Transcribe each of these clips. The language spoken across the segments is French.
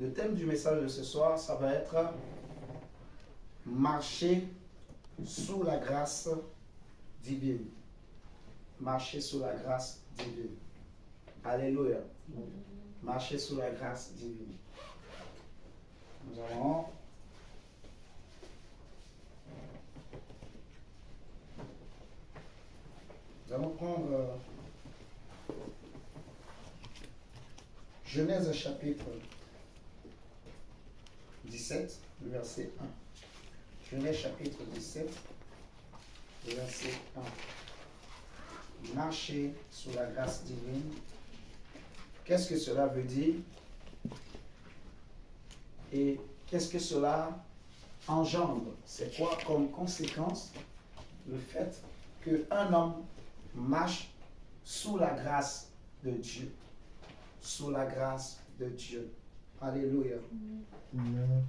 le thème du message de ce soir, ça va être marcher sous la grâce divine. Marcher sous la grâce divine. Alléluia. Marcher sous la grâce divine. Nous allons prendre Genèse chapitre 17, le verset 1. Genèse chapitre 17, le verset 1. Marcher sous la grâce divine. Qu'est-ce que cela veut dire? Et qu'est-ce que cela engendre? C'est quoi comme conséquence le fait qu'un homme marche sous la grâce de Dieu? Sous la grâce de Dieu. Alléluia. Amen.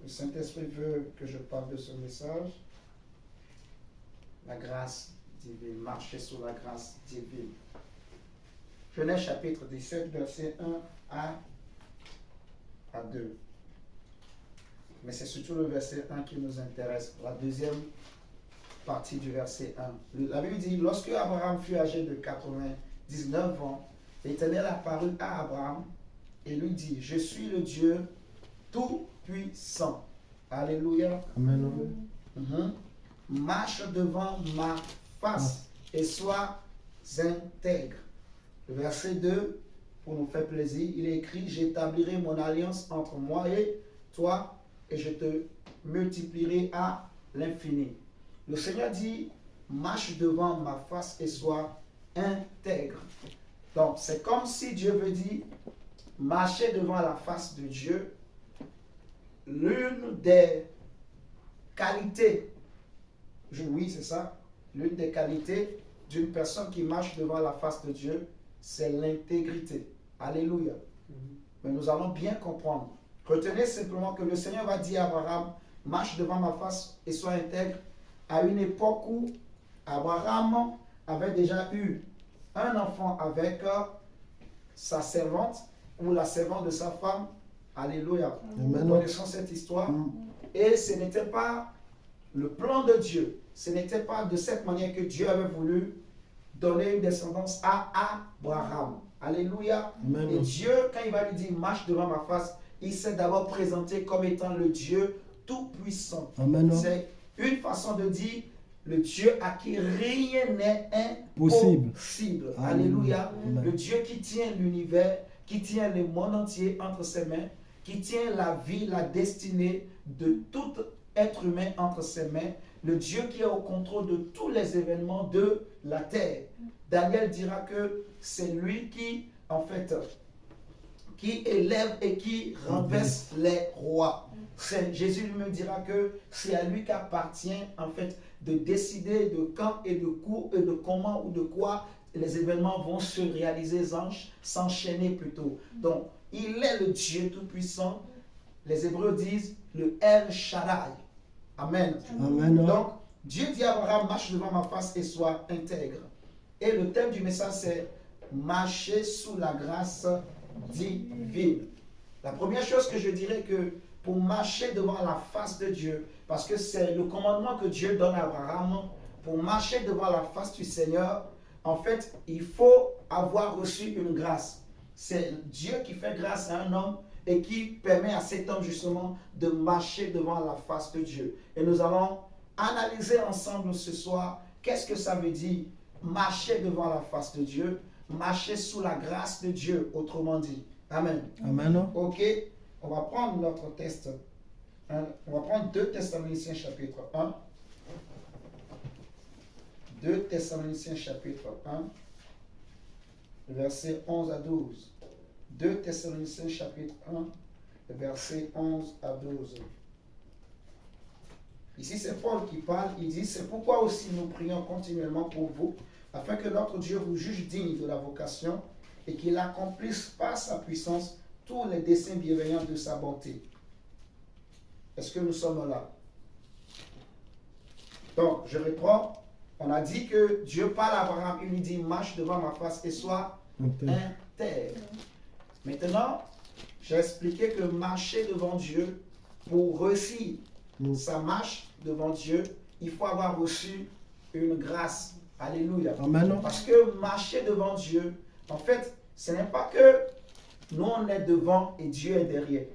Le Saint-Esprit veut que je parle de ce message. La grâce divine. Marcher sous la grâce divine. Genèse chapitre 17, verset 1 à 2. Mais c'est surtout le verset 1 qui nous intéresse. La deuxième partie du verset 1. La Bible dit, lorsque Abraham fut âgé de 99 ans, l'Éternel apparut à Abraham et lui dit, je suis le Dieu tout-puissant. Alléluia. Amen. Marche devant ma face et sois intègre. Le verset 2, pour nous faire plaisir, il est écrit, j'établirai mon alliance entre moi et toi et je te multiplierai à l'infini. Le Seigneur dit, marche devant ma face et sois intègre. Donc, c'est comme si Dieu veut dire, marcher devant la face de Dieu, l'une des qualités, oui, c'est ça, l'une des qualités d'une personne qui marche devant la face de Dieu, c'est l'intégrité. Alléluia. Mais nous allons bien comprendre. Retenez simplement que le Seigneur va dire à Abraham, marche devant ma face et sois intègre, à une époque où Abraham avait déjà eu un enfant avec sa servante ou la servante de sa femme. Alléluia. Nous connaissons cette histoire. Et ce n'était pas le plan de Dieu. Ce n'était pas de cette manière que Dieu avait voulu donner une descendance à Abraham. Alléluia. Amen. Et Dieu, quand il va lui dire marche devant ma face, il s'est d'abord présenté comme étant le Dieu tout-puissant. C'est une façon de dire le Dieu à qui rien n'est impossible. Alléluia. Le Dieu qui tient l'univers, qui tient le monde entier entre ses mains, qui tient la vie, la destinée de tout être humain entre ses mains, le Dieu qui est au contrôle de tous les événements de la terre. Daniel dira que c'est lui qui, en fait, qui élève et qui renverse les rois. Jésus lui me dira que c'est à lui qu'appartient, en fait, de décider de quand et de où et de comment ou de quoi les événements vont se réaliser, s'enchaîner plutôt. Donc, il est le Dieu tout-puissant. Les Hébreux disent le El Shaddai. Amen. Amen. Donc, Dieu dit à Abraham, marche devant ma face et sois intègre. Et le thème du message, c'est marcher sous la grâce divine. La première chose que je dirais que pour marcher devant la face de Dieu, parce que c'est le commandement que Dieu donne à Abraham, pour marcher devant la face du Seigneur, en fait, il faut avoir reçu une grâce. C'est Dieu qui fait grâce à un homme et qui permet à cet homme justement de marcher devant la face de Dieu. Et nous allons analyser ensemble ce soir qu'est-ce que ça veut dire marcher devant la face de Dieu, marcher sous la grâce de Dieu, autrement dit. Amen. Amen. Ok, on va prendre notre texte. On va prendre 2 Thessaloniciens chapitre 1. 2 Thessaloniciens chapitre 1, verset 11 à 12. 2 Thessaloniciens chapitre 1, verset 11 à 12. Ici, c'est Paul qui parle. Il dit, c'est pourquoi aussi nous prions continuellement pour vous, afin que notre Dieu vous juge digne de la vocation et qu'il accomplisse par sa puissance tous les desseins bienveillants de sa bonté. Est-ce que nous sommes là? Donc, je reprends. On a dit que Dieu parle à Abraham, il lui dit, marche devant ma face et sois intègre. Maintenant, j'ai expliqué que marcher devant Dieu, pour réussir sa marche devant Dieu, il faut avoir reçu une grâce. Alléluia. Amen. Parce que marcher devant Dieu, en fait, ce n'est pas que nous on est devant et Dieu est derrière.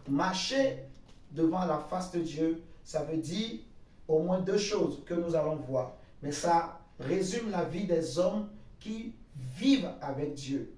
Marcher devant la face de Dieu, ça veut dire au moins deux choses que nous allons voir. Mais ça résume la vie des hommes qui vivent avec Dieu,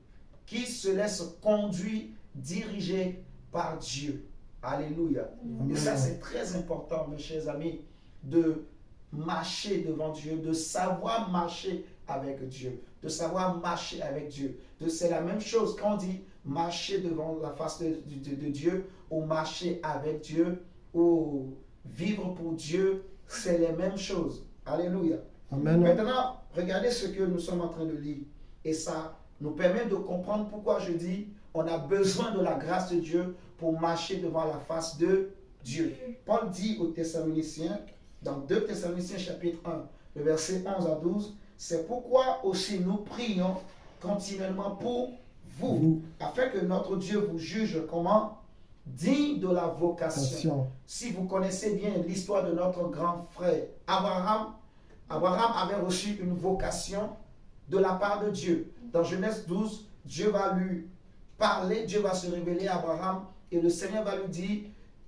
qui se laissent conduire, diriger par Dieu. Alléluia. Et ça, c'est très important, mes chers amis, de marcher devant Dieu, de savoir marcher avec Dieu, de savoir marcher avec Dieu. C'est la même chose quand on dit marcher devant la face de Dieu, ou marcher avec Dieu, ou vivre pour Dieu, c'est les mêmes choses. Alléluia. Amen. Maintenant, regardez ce que nous sommes en train de lire. Et ça nous permet de comprendre pourquoi je dis on a besoin de la grâce de Dieu pour marcher devant la face de Dieu. Paul dit aux Thessaloniciens, dans 2 Thessaloniciens chapitre 1, le verset 11 à 12, c'est pourquoi aussi nous prions continuellement pour vous, afin que notre Dieu vous juge comment? Digne de la vocation. Si vous connaissez bien l'histoire de notre grand frère Abraham avait reçu une vocation de la part de Dieu. Dans Genèse 12, Dieu va lui parler, Dieu va se révéler à Abraham et le Seigneur va lui dire,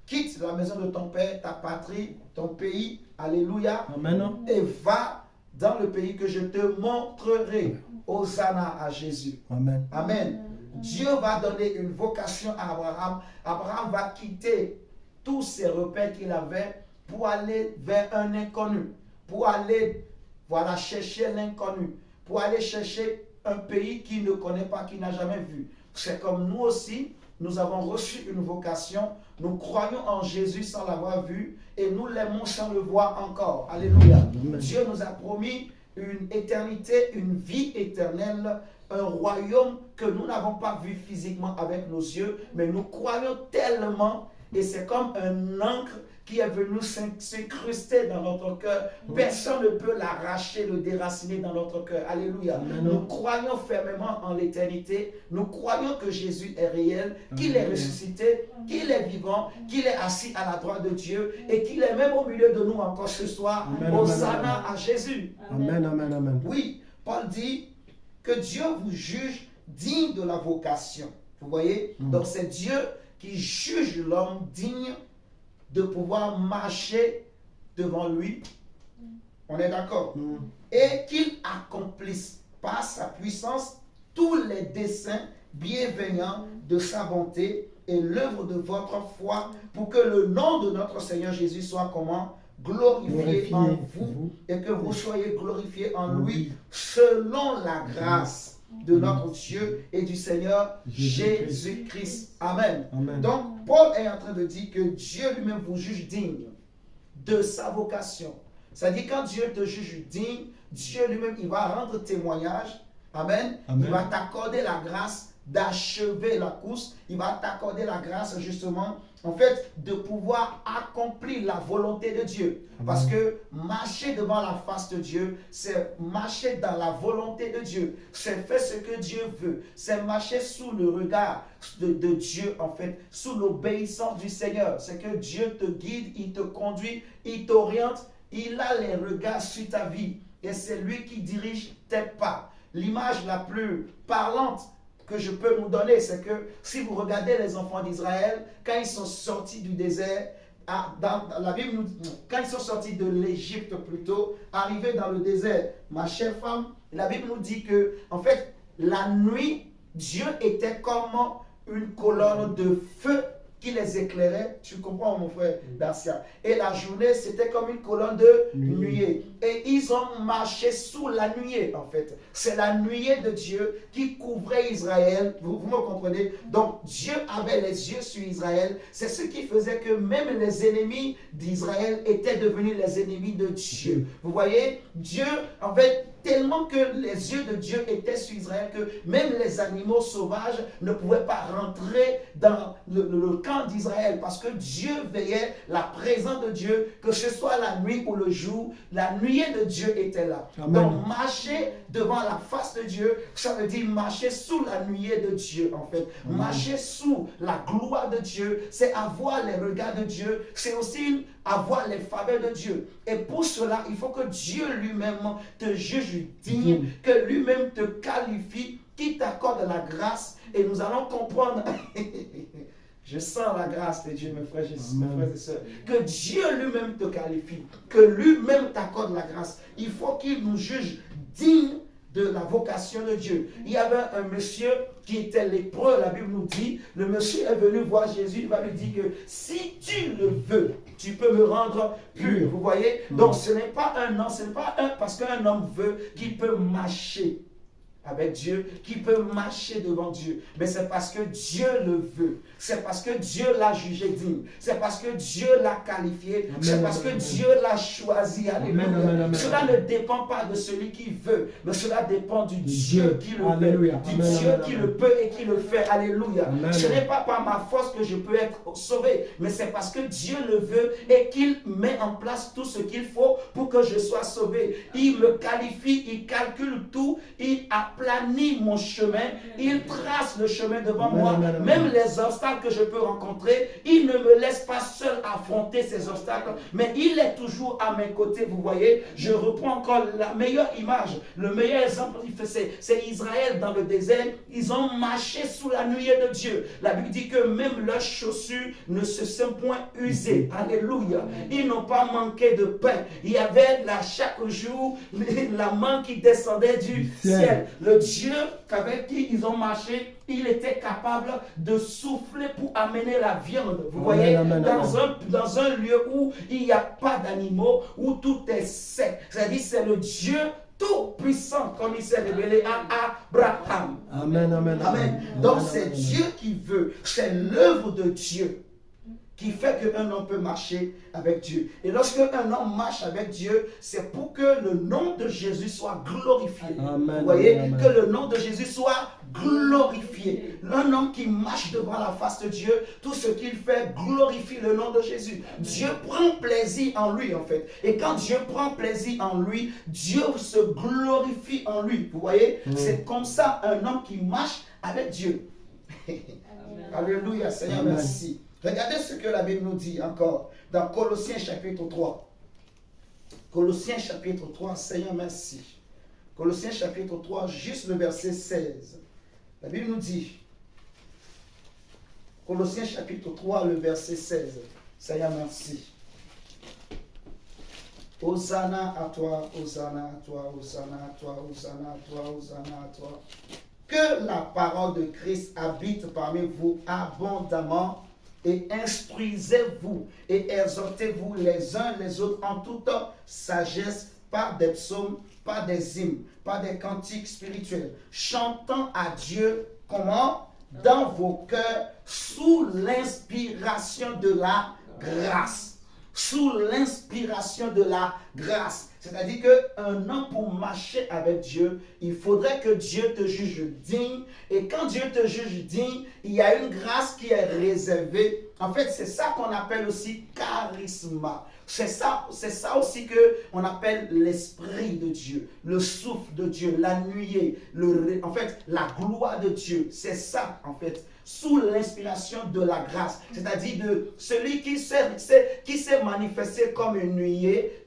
quitte la maison de ton père, ta patrie, ton pays, alléluia, Amen. Et va dans le pays que je te montrerai. Hosanna à Jésus. Amen. Amen. Dieu va donner une vocation à Abraham. Abraham va quitter tous ses repères qu'il avait pour aller vers un inconnu, pour aller, voilà, chercher l'inconnu, pour aller chercher un pays qu'il ne connaît pas, qu'il n'a jamais vu. C'est comme nous aussi, nous avons reçu une vocation, nous croyons en Jésus sans l'avoir vu et nous l'aimons sans le voir encore. Alléluia. Amen. Dieu nous a promis une éternité, une vie éternelle, un royaume que nous n'avons pas vu physiquement avec nos yeux, mais nous croyons tellement et c'est comme un encre qui est venu s'incruster dans notre cœur. Personne ne peut l'arracher, le déraciner dans notre cœur. Alléluia. Nous croyons fermement en l'éternité. Nous croyons que Jésus est réel, qu'il est ressuscité, qu'il est vivant, qu'il est assis à la droite de Dieu et qu'il est même au milieu de nous encore ce soir. Hosanna à Jésus. Amen, amen, amen. Oui, Paul dit que Dieu vous juge digne de la vocation. Vous voyez? Donc c'est Dieu qui juge l'homme digne de pouvoir marcher devant lui. On est d'accord? Et qu'il accomplisse par sa puissance tous les desseins bienveillants de sa bonté et l'œuvre de votre foi pour que le nom de notre Seigneur Jésus soit comment? Glorifié en vous et que vous soyez glorifiés en lui selon la grâce de notre Dieu et du Seigneur Jésus-Christ. Amen. Amen. Donc, Paul est en train de dire que Dieu lui-même vous juge digne de sa vocation. C'est-à-dire, quand Dieu te juge digne, Dieu lui-même, il va rendre témoignage. Amen. Amen. Il va t'accorder la grâce d'achever la course. Il va t'accorder la grâce, justement, en fait, de pouvoir accomplir la volonté de Dieu. Amen. Parce que marcher devant la face de Dieu, c'est marcher dans la volonté de Dieu. C'est faire ce que Dieu veut. C'est marcher sous le regard de Dieu, en fait, sous l'obéissance du Seigneur. C'est que Dieu te guide, il te conduit, il t'oriente. Il a les regards sur ta vie. Et c'est lui qui dirige tes pas. L'image la plus parlante que je peux nous donner, c'est que si vous regardez les enfants d'Israël, quand ils sont sortis du désert, dans la Bible nous dit, quand ils sont sortis de l'Égypte plutôt, arrivés dans le désert, ma chère femme, la Bible nous dit que, en fait, la nuit, Dieu était comme une colonne de feu qui les éclairait. Tu comprends, mon frère Dacia? Et la journée, c'était comme une colonne de nuée. Et ils ont marché sous la nuée, en fait. C'est la nuée de Dieu qui couvrait Israël. Vous me comprenez? Donc, Dieu avait les yeux sur Israël. C'est ce qui faisait que même les ennemis d'Israël étaient devenus les ennemis de Dieu. Vous voyez? Dieu, en fait, tellement que les yeux de Dieu étaient sur Israël que même les animaux sauvages ne pouvaient pas rentrer dans le camp d'Israël parce que Dieu veillait, la présence de Dieu, que ce soit la nuit ou le jour, la nuée de Dieu était là. Amen. Donc marcher devant la face de Dieu, ça veut dire marcher sous la nuée de Dieu en fait. Amen. Marcher sous la gloire de Dieu, c'est avoir les regards de Dieu, c'est aussi avoir les faveurs de Dieu. Et pour cela, il faut que Dieu lui-même te juge digne, que lui-même te qualifie, qui t'accorde la grâce. Et nous allons comprendre, je sens la grâce de Dieu, mes frères et sœurs, que Dieu lui-même te qualifie, que lui-même t'accorde la grâce. Il faut qu'il nous juge dignes de la vocation de Dieu. Il y avait un monsieur qui était lépreux, la Bible nous dit, le monsieur est venu voir Jésus, il va lui dire que si tu le veux, tu peux me rendre pur. Vous voyez? Donc ce n'est pas un homme, ce n'est pas parce qu'un homme veut qu'il peut marcher avec Dieu, qui peut marcher devant Dieu. Mais c'est parce que Dieu le veut. C'est parce que Dieu l'a jugé digne. C'est parce que Dieu l'a qualifié. C'est parce que Dieu l'a choisi. Alléluia. Cela ne dépend pas de celui qui veut, mais cela dépend du Dieu qui le veut, du Dieu qui le peut et qui le fait. Alléluia. Ce n'est pas par ma force que je peux être sauvé, mais c'est parce que Dieu le veut et qu'il met en place tout ce qu'il faut pour que je sois sauvé. Il me qualifie, il calcule tout, il aplanit mon chemin, il trace le chemin devant moi, même les obstacles que je peux rencontrer, il ne me laisse pas seul affronter ces obstacles, mais il est toujours à mes côtés. Vous voyez, je reprends encore la meilleure image, le meilleur exemple, c'est Israël dans le désert. Ils ont marché sous la nuée de Dieu. La Bible dit que même leurs chaussures ne se sont point usées. Alléluia. Ils n'ont pas manqué de pain. Il y avait là chaque jour la main qui descendait du ciel. Le Dieu avec qui ils ont marché, il était capable de souffler pour amener la viande. Vous voyez, dans un lieu où il n'y a pas d'animaux, où tout est sec. C'est-à-dire c'est le Dieu tout-puissant comme il s'est révélé à Abraham. Amen, amen, amen. Donc c'est Dieu qui veut, c'est l'œuvre de Dieu qui fait qu'un homme peut marcher avec Dieu. Et lorsque un homme marche avec Dieu, c'est pour que le nom de Jésus soit glorifié. Amen, vous voyez, amen. que le nom de Jésus soit glorifié. Un homme qui marche devant la face de Dieu, tout ce qu'il fait glorifie le nom de Jésus. Dieu prend plaisir en lui, en fait. Et quand Dieu prend plaisir en lui, Dieu se glorifie en lui. Vous voyez, c'est comme ça un homme qui marche avec Dieu. Alléluia, Seigneur, amen. Merci. Regardez ce que la Bible nous dit encore dans Colossiens chapitre 3. Colossiens chapitre 3, Seigneur, merci. Colossiens chapitre 3, juste le verset 16. La Bible nous dit, Colossiens chapitre 3, le verset 16. Seigneur, merci. Hosanna à toi, Hosanna à toi, Hosanna à toi, Hosanna à toi, Hosanna à toi. Que la parole de Christ habite parmi vous abondamment. Et instruisez-vous et exhortez-vous les uns les autres en toute sagesse par des psaumes, par des hymnes, par des cantiques spirituels, chantant à Dieu, comment? Dans vos cœurs, sous l'inspiration de la grâce. Sous l'inspiration de la grâce. C'est-à-dire qu'un homme pour marcher avec Dieu, il faudrait que Dieu te juge digne. Et quand Dieu te juge digne, il y a une grâce qui est réservée. En fait, c'est ça qu'on appelle aussi charisma. C'est ça aussi qu'on appelle l'esprit de Dieu, le souffle de Dieu, la nuée, en fait, la gloire de Dieu. C'est ça, en fait, sous l'inspiration de la grâce. C'est-à-dire de celui qui s'est manifesté comme une nuée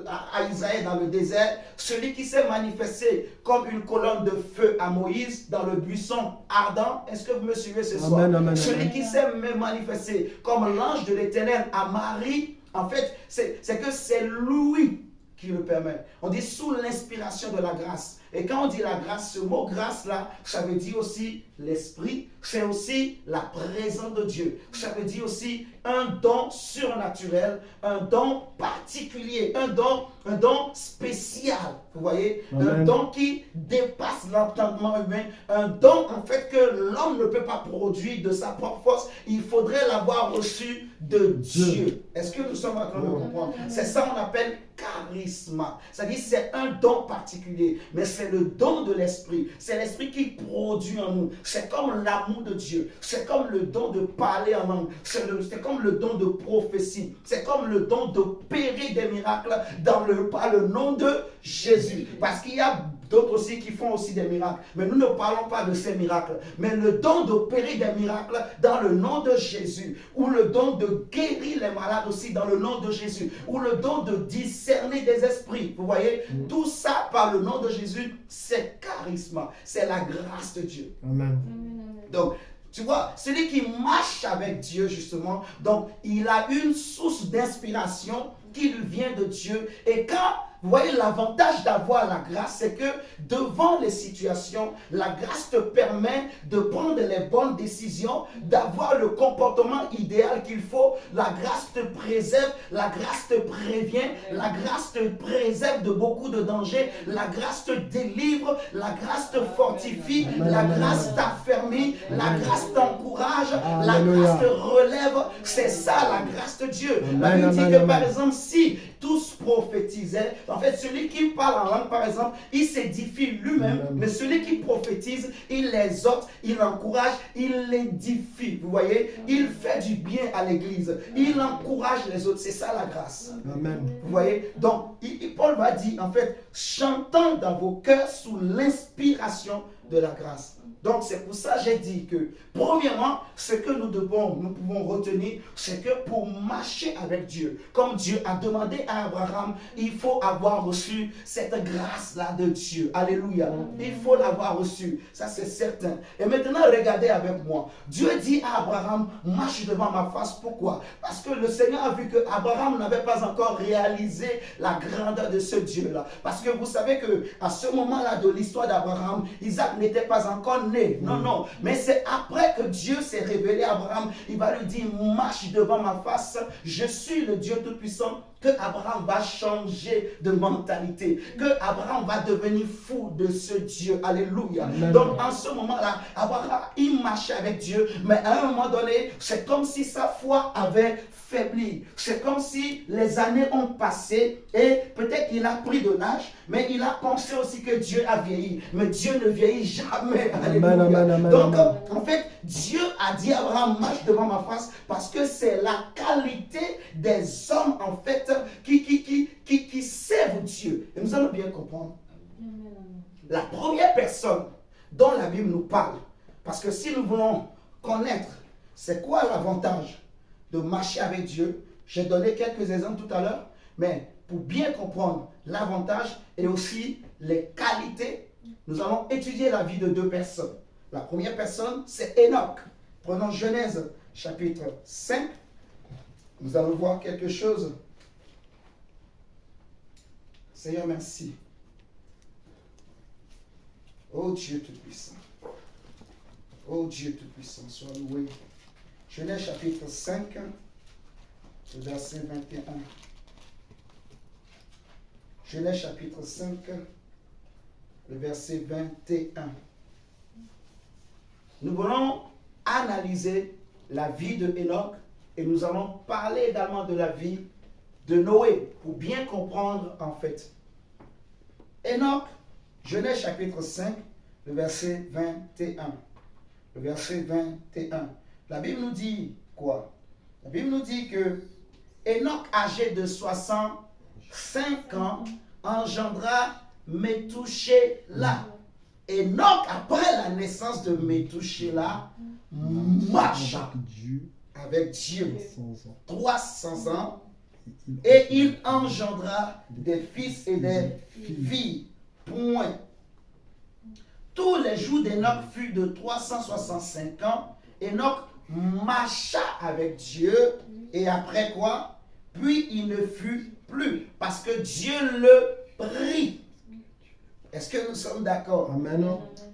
à Israël dans le désert, celui qui s'est manifesté comme une colonne de feu à Moïse dans le buisson ardent. Est-ce que vous me suivez ce soir? Amen, celui qui s'est manifesté comme l'ange de l'Éternel à Marie, en fait, c'est que c'est lui qui le permet. On dit sous l'inspiration de la grâce. Et quand on dit la grâce, ce mot grâce là, ça veut dire aussi l'esprit, c'est aussi la présence de Dieu. Ça veut dire aussi un don surnaturel, un don particulier, un don spécial. Vous voyez, Amen. un don qui dépasse l'entendement humain, un don en fait que l'homme ne peut pas produire de sa propre force. Il faudrait l'avoir reçu de Dieu. Est-ce que nous sommes en train de comprendre? C'est ça qu'on appelle charisme. C'est-à-dire c'est un don particulier, mais c'est le don de l'esprit. C'est l'esprit qui produit en nous. C'est comme l'amour de Dieu. C'est comme le don de parler en langue. C'est comme le don de prophétie. C'est comme le don d'opérer des miracles par le nom de Jésus. Parce qu'il y a d'autres aussi qui font aussi des miracles. Mais nous ne parlons pas de ces miracles. Mais le don d'opérer des miracles dans le nom de Jésus. Ou le don de guérir les malades aussi dans le nom de Jésus. Ou le don de discerner des esprits. Vous voyez, tout ça par le nom de Jésus, c'est charisme. C'est la grâce de Dieu. Amen. Donc, tu vois, celui qui marche avec Dieu, justement, donc il a une source d'inspiration qui lui vient de Dieu. Et quand, vous voyez, l'avantage d'avoir la grâce, c'est que devant les situations, la grâce te permet de prendre les bonnes décisions, d'avoir le comportement idéal qu'il faut. La grâce te préserve, la grâce te prévient, la grâce te préserve de beaucoup de dangers, la grâce te délivre, la grâce te fortifie, la grâce t'affermit, la grâce t'encourage, la grâce te relève. C'est ça la grâce de Dieu. La Bible dit que par exemple, si tous prophétisaient, en fait, celui qui parle en langue, par exemple, il s'édifie lui-même, mais celui qui prophétise, il l'exhorte, il l'encourage, il l'édifie. Vous voyez, il fait du bien à l'église, il encourage les autres. C'est ça la grâce. Amen. Vous voyez, donc Paul va dire, en fait, chantant dans vos cœurs sous l'inspiration de la grâce. Donc c'est pour ça que j'ai dit que, premièrement, ce que nous pouvons retenir, c'est que pour marcher avec Dieu, comme Dieu a demandé à Abraham, il faut avoir reçu cette grâce-là de Dieu. Alléluia. Il faut l'avoir reçu. Ça c'est certain. Et maintenant, regardez avec moi. Dieu dit à Abraham, marche devant ma face. Pourquoi? Parce que le Seigneur a vu que Abraham n'avait pas encore réalisé la grandeur de ce Dieu-là. Parce que vous savez que à ce moment-là de l'histoire d'Abraham, Isaac n'était pas encore né. Non, non. Mais c'est après que Dieu s'est révélé à Abraham. Il va lui dire, marche devant ma face. Je suis le Dieu Tout-Puissant. Que Abraham va changer de mentalité. Que Abraham va devenir fou de ce Dieu. Alléluia. Amen. Donc en ce moment-là, Abraham, il marchait avec Dieu. Mais à un moment donné, c'est comme si sa foi avait faibli. C'est comme si les années ont passé et peut-être qu'il a pris de l'âge, mais il a pensé aussi que Dieu a vieilli. Mais Dieu ne vieillit jamais. Alléluia. Amen, amen, Donc amen. en fait, Dieu a dit à Abraham, marche devant ma face, parce que c'est la qualité des hommes en fait qui servent Dieu. Et nous allons bien comprendre. La première personne dont la Bible nous parle, parce que si nous voulons connaître c'est quoi l'avantage de marcher avec Dieu, j'ai donné quelques exemples tout à l'heure, mais pour bien comprendre l'avantage et aussi les qualités, nous allons étudier la vie de deux personnes. La première personne, c'est Enoch. Prenons Genèse chapitre 5. Nous allons voir quelque chose. Seigneur, merci. Oh Dieu Tout-Puissant. Oh Dieu Tout-Puissant, sois loué. Genèse chapitre 5, verset 21. Genèse chapitre 5, le verset 21. Nous voulons analyser la vie de Enoch et nous allons parler également de la vie de Noé pour bien comprendre en fait. Enoch, Genèse chapitre 5, le verset 21. Le verset 21. La Bible nous dit quoi? La Bible nous dit que Enoch, âgé de 65 ans, engendra Métouchéla. Enoch, après la naissance de Métouchéla, marcha avec Dieu 300 ans et il engendra des fils et des filles. Point. Tous les jours d'Enoch furent de 365 ans. Enoch marcha avec Dieu et après quoi? Puis il ne fut plus parce que Dieu le prit. Est-ce que nous sommes d'accord? Amen.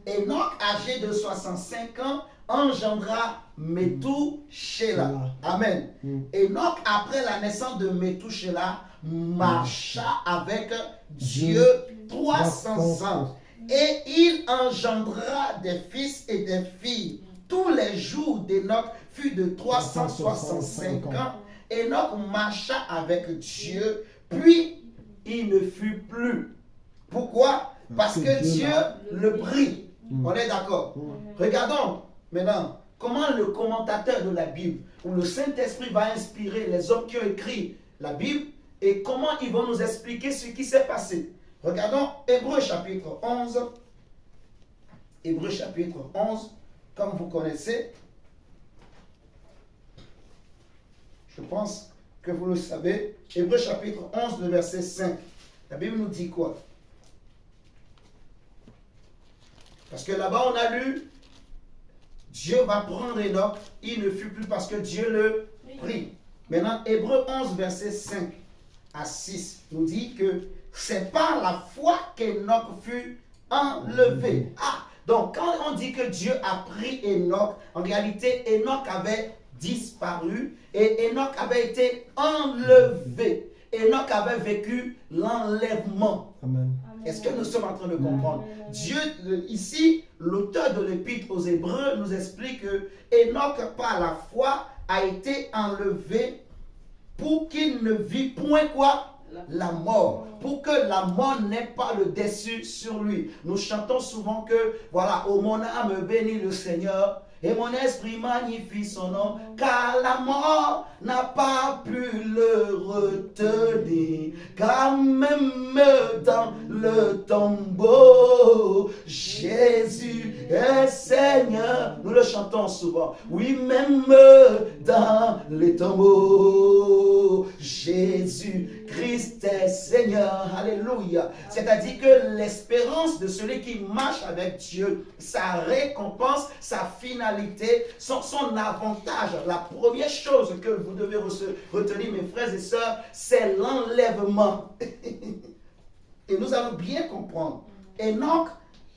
Enoch, âgé de 65 ans, engendra Métouchéla. Amen. Enoch, après la naissance de Métouchéla, marcha avec Dieu 300 ans. Et il engendra des fils et des filles. Tous les jours d'Enoch furent de 365 ans. Enoch marcha avec Dieu, puis il ne fut plus. Pourquoi? Parce que Dieu le prit. On est d'accord? Regardons maintenant comment le commentateur de la Bible ou le Saint-Esprit va inspirer les hommes qui ont écrit la Bible et comment ils vont nous expliquer ce qui s'est passé. Regardons Hébreux chapitre 11. Hébreux chapitre 11, comme vous connaissez. Je pense que vous le savez. Hébreux chapitre 11, le verset 5. La Bible nous dit quoi? Parce que là-bas, on a lu, Dieu va prendre Enoch, il ne fut plus parce que Dieu le prit. Maintenant, Hébreux 11, verset 5 à 6 nous dit que c'est par la foi qu'Enoch fut enlevé. Ah, donc quand on dit que Dieu a pris Enoch, en réalité, Enoch avait disparu et Enoch avait été enlevé. Enoch avait vécu l'enlèvement. Amen. Est-ce que nous sommes en train de comprendre? Dieu, ici, l'auteur de l'Épître aux Hébreux nous explique que Enoch, par la foi, a été enlevé pour qu'il ne vit point quoi? La mort, pour que la mort n'ait pas le dessus sur lui. Nous chantons souvent que, voilà, oh mon âme bénit le Seigneur, et mon esprit magnifie son nom, car la mort n'a pas pu le retenir, car même dans le tombeau, Jésus est Seigneur. Nous le chantons souvent. Oui, même dans les tombeaux, Jésus Christ est Seigneur. Alléluia. C'est-à-dire que l'espérance de celui qui marche avec Dieu, sa récompense, sa finalité, son avantage, la première chose que vous devez retenir, mes frères et sœurs, c'est l'enlèvement. Et nous allons bien comprendre. Enoch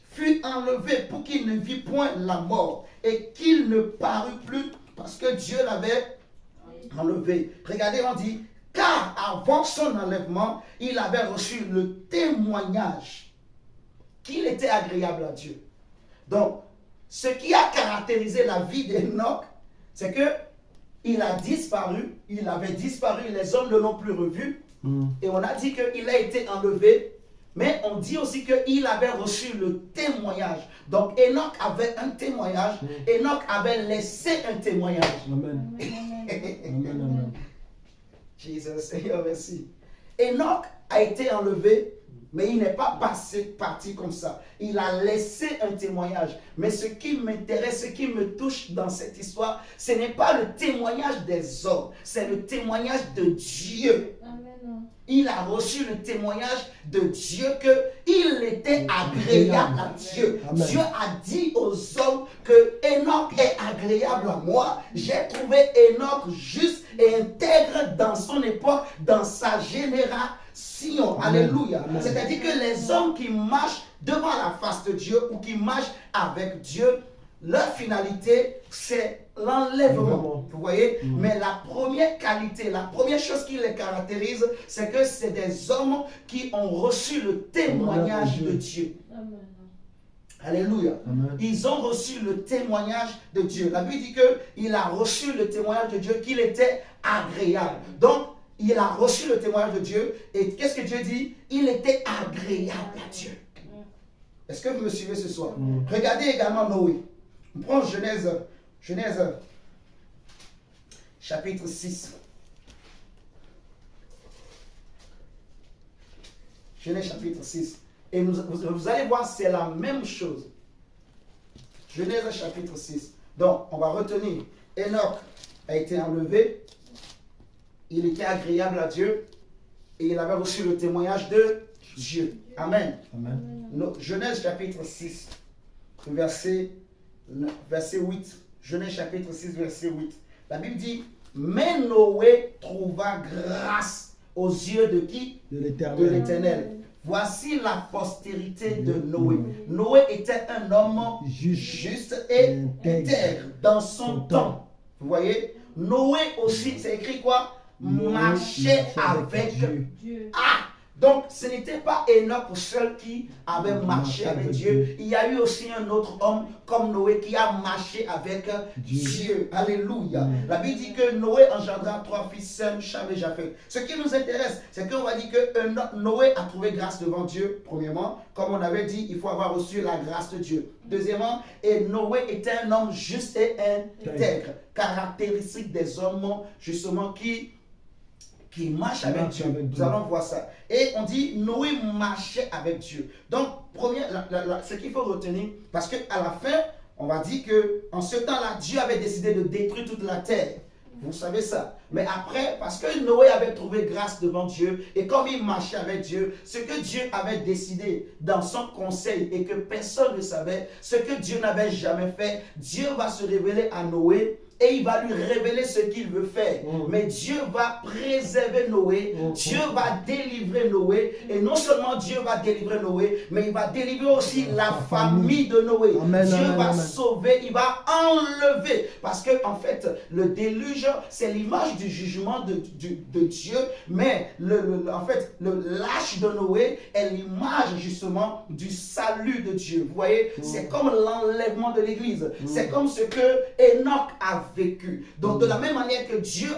fut enlevé pour qu'il ne vit point la mort et qu'il ne parut plus parce que Dieu l'avait enlevé. Regardez, on dit, car avant son enlèvement, il avait reçu le témoignage qu'il était agréable à Dieu. Donc, ce qui a caractérisé la vie d'Enoch, c'est que il a disparu, il avait disparu, les hommes ne l'ont plus revu, et on a dit qu'il a été enlevé, mais on dit aussi qu'il avait reçu le témoignage. Donc Enoch avait un témoignage, Enoch avait laissé un témoignage. Amen. Amen. Amen. Jésus, Seigneur, merci. Enoch a été enlevé, mais il n'est pas parti comme ça. Il a laissé un témoignage. Mais ce qui m'intéresse, ce qui me touche dans cette histoire, ce n'est pas le témoignage des hommes, c'est le témoignage de Dieu. Amen. Il a reçu le témoignage de Dieu qu'il était agréable à Dieu. Amen. Dieu a dit aux hommes que Enoch est agréable à moi. J'ai trouvé Enoch juste et intègre dans son époque, dans sa génération. Alléluia. C'est-à-dire que les hommes qui marchent devant la face de Dieu ou qui marchent avec Dieu, leur finalité, c'est l'enlèvement. Vous voyez? Mais la première qualité, la première chose qui les caractérise, c'est que c'est des hommes qui ont reçu le témoignage de Dieu. Amen. Alléluia. Amen. Ils ont reçu le témoignage de Dieu. La Bible dit qu'il a reçu le témoignage de Dieu, qu'il était agréable. Donc, il a reçu le témoignage de Dieu. Et qu'est-ce que Dieu dit? Il était agréable à Dieu. Est-ce que vous me suivez ce soir? Regardez également Noé. On prend Genèse chapitre 6. Genèse chapitre 6. Et vous allez voir, c'est la même chose. Genèse chapitre 6. Donc, on va retenir. Enoch a été enlevé. Il était agréable à Dieu. Et il avait reçu le témoignage de Dieu. Amen. Amen. Genèse chapitre 6, verset 8. Genèse chapitre 6, verset 8. La Bible dit, mais Noé trouva grâce aux yeux de qui? De l'Éternel. De l'Éternel. voici la postérité de Noé. Noé était un homme juste et intègre dans son temps. Vous voyez? Noé aussi, c'est écrit quoi? Marchait avec Dieu. Ah! Donc, ce n'était pas Enoch seul qui avait marché avec Dieu. Il y a eu aussi un autre homme comme Noé qui a marché avec Dieu. Alléluia. La Bible dit que Noé engendra 3 fils, Sem, Cham et Japheth. Ce qui nous intéresse, c'est qu'on va dire que Noé a trouvé grâce devant Dieu, premièrement. Comme on avait dit, il faut avoir reçu la grâce de Dieu. Deuxièmement, et Noé était un homme juste et intègre. Caractéristique des hommes, justement, qui marche avec Dieu. Nous allons voir ça. Et on dit Noé marchait avec Dieu. Donc, ce qu'il faut retenir, parce qu'à la fin, on va dire qu'en ce temps-là, Dieu avait décidé de détruire toute la terre. Vous savez ça. Mais après, parce que Noé avait trouvé grâce devant Dieu, et comme il marchait avec Dieu, ce que Dieu avait décidé dans son conseil et que personne ne savait, ce que Dieu n'avait jamais fait, Dieu va se révéler à Noé et il va lui révéler ce qu'il veut faire. Mais Dieu va préserver Noé, Dieu va délivrer Noé, et non seulement Dieu va délivrer Noé, mais il va délivrer aussi la famille de Noé. Amen, Dieu amen, va amen. sauver, il va enlever, parce que en fait, le déluge, c'est l'image du jugement de Dieu, mais en fait, le lâche de Noé est l'image justement du salut de Dieu. Vous voyez, c'est comme l'enlèvement de l'église, c'est comme ce que Enoch a vécu. Donc de la même manière que Dieu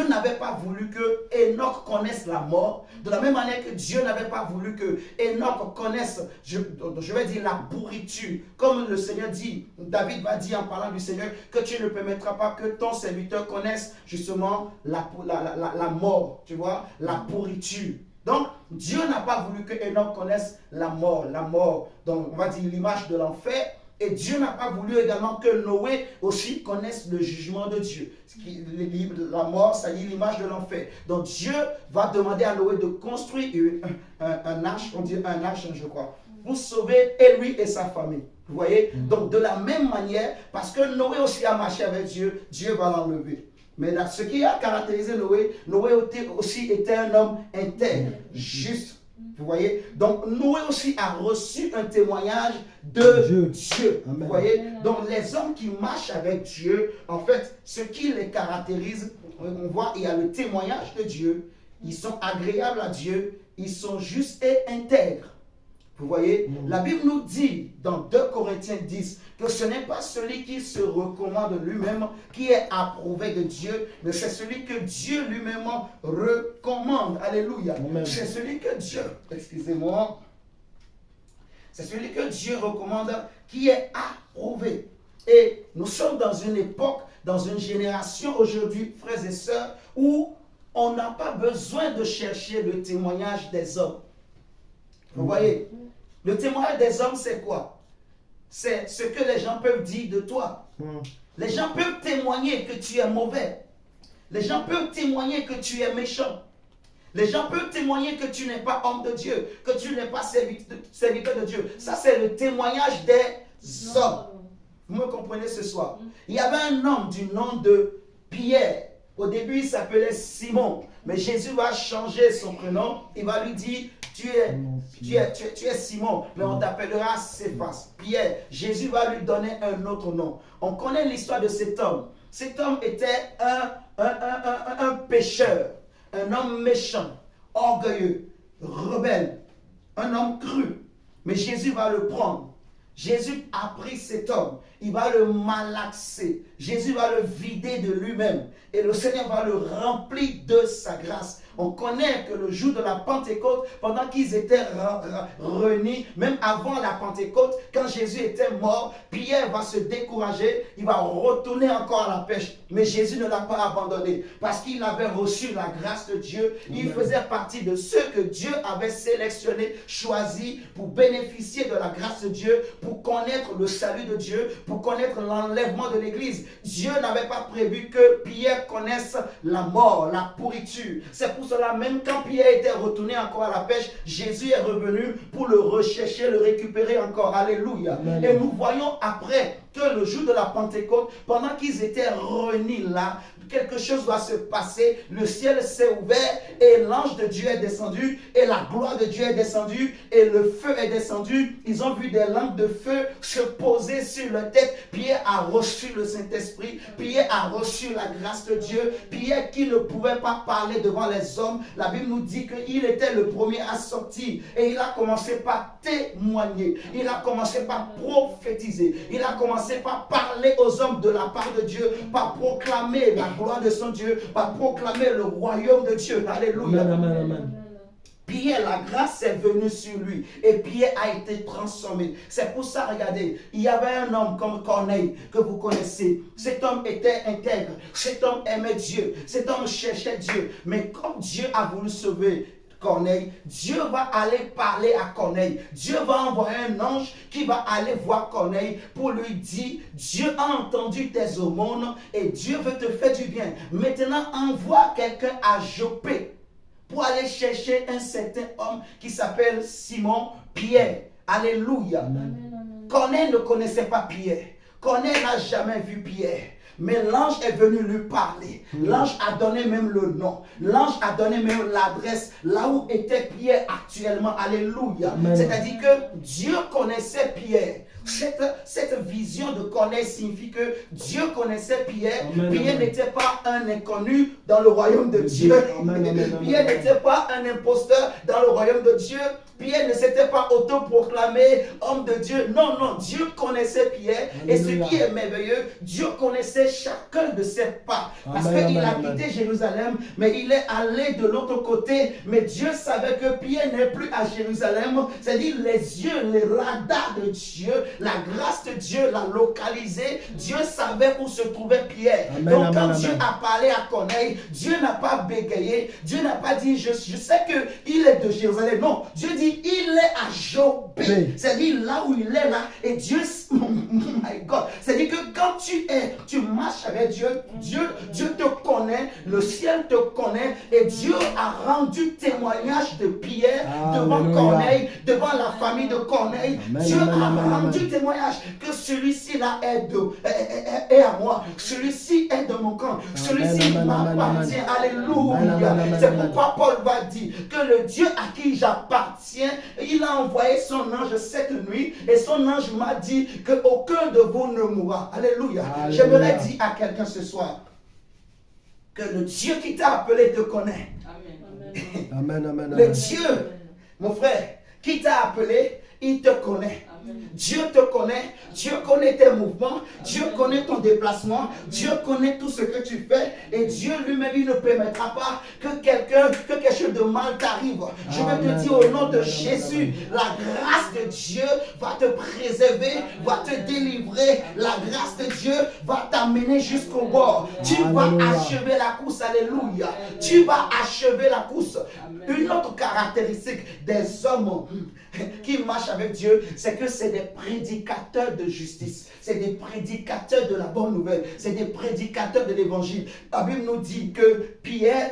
n'avait pas voulu que Enoch connaisse la mort, de la même manière que Dieu n'avait pas voulu que Enoch connaisse, je vais dire, la pourriture. Comme le Seigneur dit, David va dire en parlant du Seigneur, que tu ne permettras pas que ton serviteur connaisse justement la mort, tu vois, la pourriture. Donc, Dieu n'a pas voulu que Enoch connaisse la mort, donc on va dire l'image de l'enfer. Et Dieu n'a pas voulu également que Noé aussi connaisse le jugement de Dieu. La mort, ça y est l'image de l'enfer. Donc Dieu va demander à Noé de construire un arche, on dit un arche, je crois, pour sauver et lui et sa famille. Vous voyez? Donc de la même manière, parce que Noé aussi a marché avec Dieu, Dieu va l'enlever. Mais là, ce qui a caractérisé Noé, Noé aussi était un homme intègre, juste. Vous voyez? Donc, Noé aussi a reçu un témoignage de Dieu. Vous voyez? Donc, les hommes qui marchent avec Dieu, en fait, ce qui les caractérise, on voit, il y a le témoignage de Dieu. Ils sont agréables à Dieu. Ils sont justes et intègres. Vous voyez? La Bible nous dit dans 2 Corinthiens 10 que ce n'est pas celui qui se recommande lui-même qui est approuvé de Dieu, mais c'est celui que Dieu lui-même recommande. Alléluia. C'est celui que Dieu, excusez-moi, c'est celui que Dieu recommande qui est approuvé. Et nous sommes dans une époque, dans une génération aujourd'hui, frères et sœurs, où on n'a pas besoin de chercher le témoignage des hommes. Vous voyez? Le témoignage des hommes, c'est quoi? C'est ce que les gens peuvent dire de toi. Les gens peuvent témoigner que tu es mauvais. Les gens peuvent témoigner que tu es méchant. Les gens peuvent témoigner que tu n'es pas homme de Dieu, que tu n'es pas serviteur de Dieu. Ça, c'est le témoignage des hommes. Vous me comprenez ce soir? Il y avait un homme du nom de Pierre. Au début, il s'appelait Simon. Mais Jésus va changer son prénom. Il va lui dire, tu es Simon, mais on t'appellera Céphas, Pierre. Jésus va lui donner un autre nom. On connaît l'histoire de cet homme. Cet homme était un pécheur, un homme méchant, orgueilleux, rebelle, un homme cru. Mais Jésus va le prendre. Jésus a pris cet homme, il va le malaxer. Jésus va le vider de lui-même et le Seigneur va le remplir de sa grâce. On connaît que le jour de la Pentecôte, pendant qu'ils étaient réunis, même avant la Pentecôte, quand Jésus était mort, Pierre va se décourager, il va retourner encore à la pêche. Mais Jésus ne l'a pas abandonné parce qu'il avait reçu la grâce de Dieu. Il faisait partie de ceux que Dieu avait sélectionnés, choisis pour bénéficier de la grâce de Dieu, pour connaître le salut de Dieu, pour connaître l'enlèvement de l'Église. Dieu n'avait pas prévu que Pierre connaisse la mort, la pourriture. C'est pour cela, même quand Pierre était retourné encore à la pêche, Jésus est revenu pour le rechercher, le récupérer encore. Alléluia. Amen. Et nous voyons après que le jour de la Pentecôte, pendant qu'ils étaient réunis là, quelque chose doit se passer, le ciel s'est ouvert et l'ange de Dieu est descendu, et la gloire de Dieu est descendue, et le feu est descendu. Ils ont vu des lampes de feu se poser sur leur tête. Pierre a reçu le Saint-Esprit, Pierre a reçu la grâce de Dieu. Pierre qui ne pouvait pas parler devant les hommes, la Bible nous dit qu'il était le premier à sortir, et il a commencé par témoigner, il a commencé par prophétiser, il a commencé par parler aux hommes de la part de Dieu, par proclamer la gloire de son Dieu, par proclamer le royaume de Dieu. Alléluia. Amen, amen, amen. Pierre, la grâce est venue sur lui et Pierre a été transformé. C'est pour ça, regardez, il y avait un homme comme Corneille que vous connaissez. Cet homme était intègre, cet homme aimait Dieu, cet homme cherchait Dieu. Mais comme Dieu a voulu sauver Corneille, Dieu va aller parler à Corneille. Dieu va envoyer un ange qui va aller voir Corneille pour lui dire: Dieu a entendu tes aumônes et Dieu veut te faire du bien. Maintenant, envoie quelqu'un à Joppé pour aller chercher un certain homme qui s'appelle Simon Pierre. Alléluia. Amen. Corneille ne connaissait pas Pierre. Corneille n'a jamais vu Pierre. Mais l'ange est venu lui parler. L'ange a donné même le nom. L'ange a donné même l'adresse là où était Pierre actuellement. Alléluia. C'est-à-dire que Dieu connaissait Pierre. Cette vision de Corneille signifie que Dieu connaissait Pierre. Amen, Pierre amen. n'était pas un inconnu dans le royaume de Dieu. Amen, amen, amen. Pierre n'était pas un imposteur dans le royaume de Dieu. Pierre ne s'était pas autoproclamé homme de Dieu. Non, non, Dieu connaissait Pierre. Et ce qui est merveilleux, Dieu connaissait chacun de ses pas. Parce Amen, qu'il a amen, quitté Jérusalem, mais il est allé de l'autre côté. Mais Dieu savait que Pierre n'est plus à Jérusalem. C'est-à-dire les yeux, les radars de Dieu, la grâce de Dieu l'a localisé. Dieu savait où se trouvait Pierre. Amen, Donc amen, quand amen. Dieu a parlé à Corneille, Dieu n'a pas bégayé. Dieu n'a pas dit je sais qu'il est de Jérusalem. Non, Dieu dit il est à Joppé. Oui. C'est-à-dire là où il est là. Et Dieu, oh my God. C'est-à-dire que quand tu marches avec Dieu, Dieu te connaît, le ciel te connaît. Et Dieu a rendu témoignage de Pierre devant Alléluia. Corneille, devant la famille de Corneille. Amen, Dieu amen, a amen, rendu amen. témoignage que celui-ci là est à moi. Celui-ci est de mon camp. Celui-ci amen, amen, m'appartient. amen. Alléluia. Amen, amen, amen, C'est amen. pourquoi Paul va dire que le Dieu à qui j'appartiens, il a envoyé son ange cette nuit et son ange m'a dit qu'aucun de vous ne mourra. Alléluia. Alléluia. J'aimerais dire à quelqu'un ce soir que le Dieu qui t'a appelé te connaît. Amen, amen, Le amen. Dieu, mon frère, qui t'a appelé, il te connaît. Dieu te connaît, Dieu connaît tes mouvements, Dieu connaît ton déplacement, Dieu connaît tout ce que tu fais et Dieu lui-même il ne permettra pas que quelque chose de mal t'arrive. Je veux te Amen. dire au nom de Amen. Jésus, la grâce de Dieu va te préserver, va te délivrer, la grâce de Dieu va t'amener jusqu'au bord. Tu vas Alléluia. achever la course, alléluia. Tu vas achever la course. Une autre caractéristique des hommes qui marchent avec Dieu, c'est que c'est des prédicateurs de justice. C'est des prédicateurs de la bonne nouvelle. C'est des prédicateurs de l'évangile. La Bible nous dit que Pierre,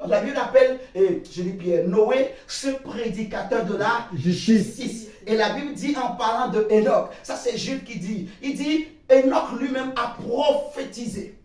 la Bible appelle, je dis Pierre, Noé, ce prédicateur de la justice. Et la Bible dit en parlant de Enoch, ça c'est Jude qui dit, il dit, Enoch lui-même a prophétisé.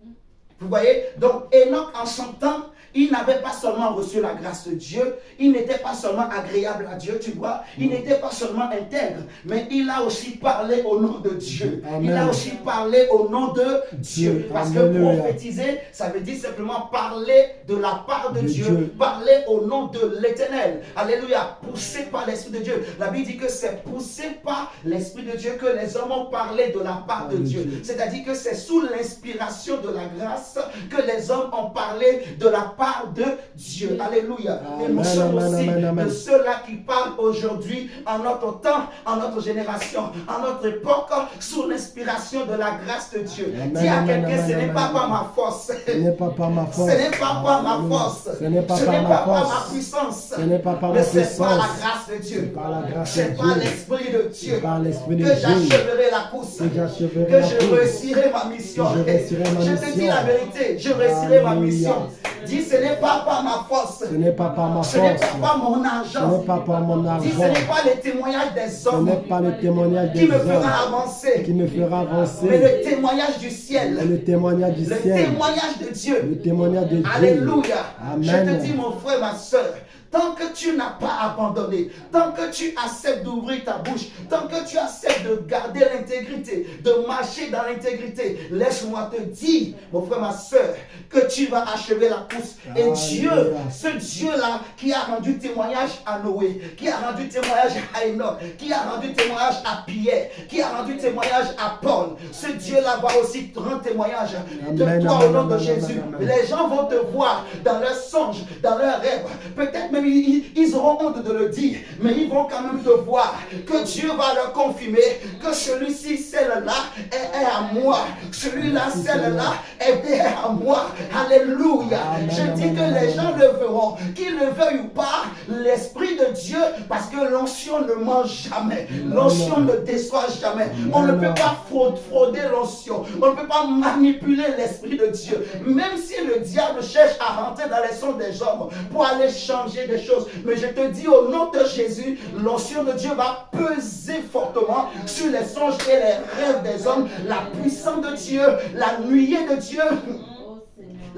Vous voyez? Donc Enoch en son temps, il n'avait pas seulement reçu la grâce de Dieu, il n'était pas seulement agréable à Dieu, tu vois, il n'était pas seulement intègre, mais il a aussi parlé au nom de Dieu. Amen. Il a aussi parlé au nom de Dieu. Parce que Alléluia. prophétiser, ça veut dire simplement parler de la part de Dieu, Dieu. parler au nom de l'Éternel. Alléluia, poussé par l'Esprit de Dieu. La Bible dit que c'est poussé par l'Esprit de Dieu que les hommes ont parlé de la part de Dieu. C'est-à-dire que c'est sous l'inspiration de la grâce que les hommes ont parlé de la part de Dieu. Alléluia. Et nous Amen, sommes amen, aussi amen, amen. de ceux-là qui parlent aujourd'hui, en notre temps, en notre génération, en notre époque, sous l'inspiration de la grâce de Dieu. Amen, Dis à amen, quelqu'un, ce amen, n'est pas amen. par ma force. Ce n'est pas par ma force. Ce n'est pas par ma Alléluia. force. Ce n'est pas Ce par n'est ma pas par ma force. puissance. Ce n'est pas par Mais ma c'est par la puissance. grâce de Dieu. C'est par la grâce de C'est par Dieu. l'Esprit de Dieu C'est par l'Esprit de que Dieu. j'achèverai la course. Que j'achèverai Que la je course. réussirai ma mission. Que je réussirai ma Je te dis mission. la vérité. Je réussirai ma Alléluia. mission. Dis ce n'est pas par ma force. Ce n'est pas par ma Ce n'est force. pas par mon Ce argent. n'est pas par mon Dis, argent. ce n'est pas les témoignages des Ce hommes n'est pas le témoignage qui des me hommes fera avancer, qui me fera mais avancer. le témoignage du Mais ciel. le témoignage du Le ciel. témoignage de Dieu. Le témoignage de Dieu. Alléluia. Je te Amen. dis, mon frère, ma soeur, tant que tu n'as pas abandonné, tant que tu acceptes d'ouvrir ta bouche, tant que tu acceptes de garder l'intégrité, de marcher dans l'intégrité, laisse-moi te dire, mon frère, ma soeur, que tu vas achever la course. Et Alléluia. Dieu, ce Dieu-là qui a rendu témoignage à Noé, qui a rendu témoignage à Enoch, qui a rendu témoignage à Pierre, qui a rendu témoignage à Paul, ce Dieu-là va aussi rendre témoignage de Amen, toi amen, au nom de amen, Jésus. amen, amen. Les gens vont te voir dans leurs songes, dans leurs rêves. Peut-être même ils auront honte de le dire, mais ils vont quand même te voir. Que Dieu va leur confirmer que celui-ci, celle-là est à moi. Celui-là, celle-là est à moi. Alléluia. Amen, Je dis amen, que amen, les gens amen. le verront, qu'ils le veuillent ou pas, l'Esprit de Dieu, parce que l'onction ne mange jamais. L'onction ne déçoit jamais. On ne peut pas frauder l'onction. On ne peut pas manipuler l'Esprit de Dieu. Même si le diable cherche à rentrer dans les songes des hommes pour aller changer des choses. Mais je te dis au nom de Jésus, l'onction de Dieu va peser fortement sur les songes et les rêves des hommes. La puissance de Dieu, la nuée de Dieu.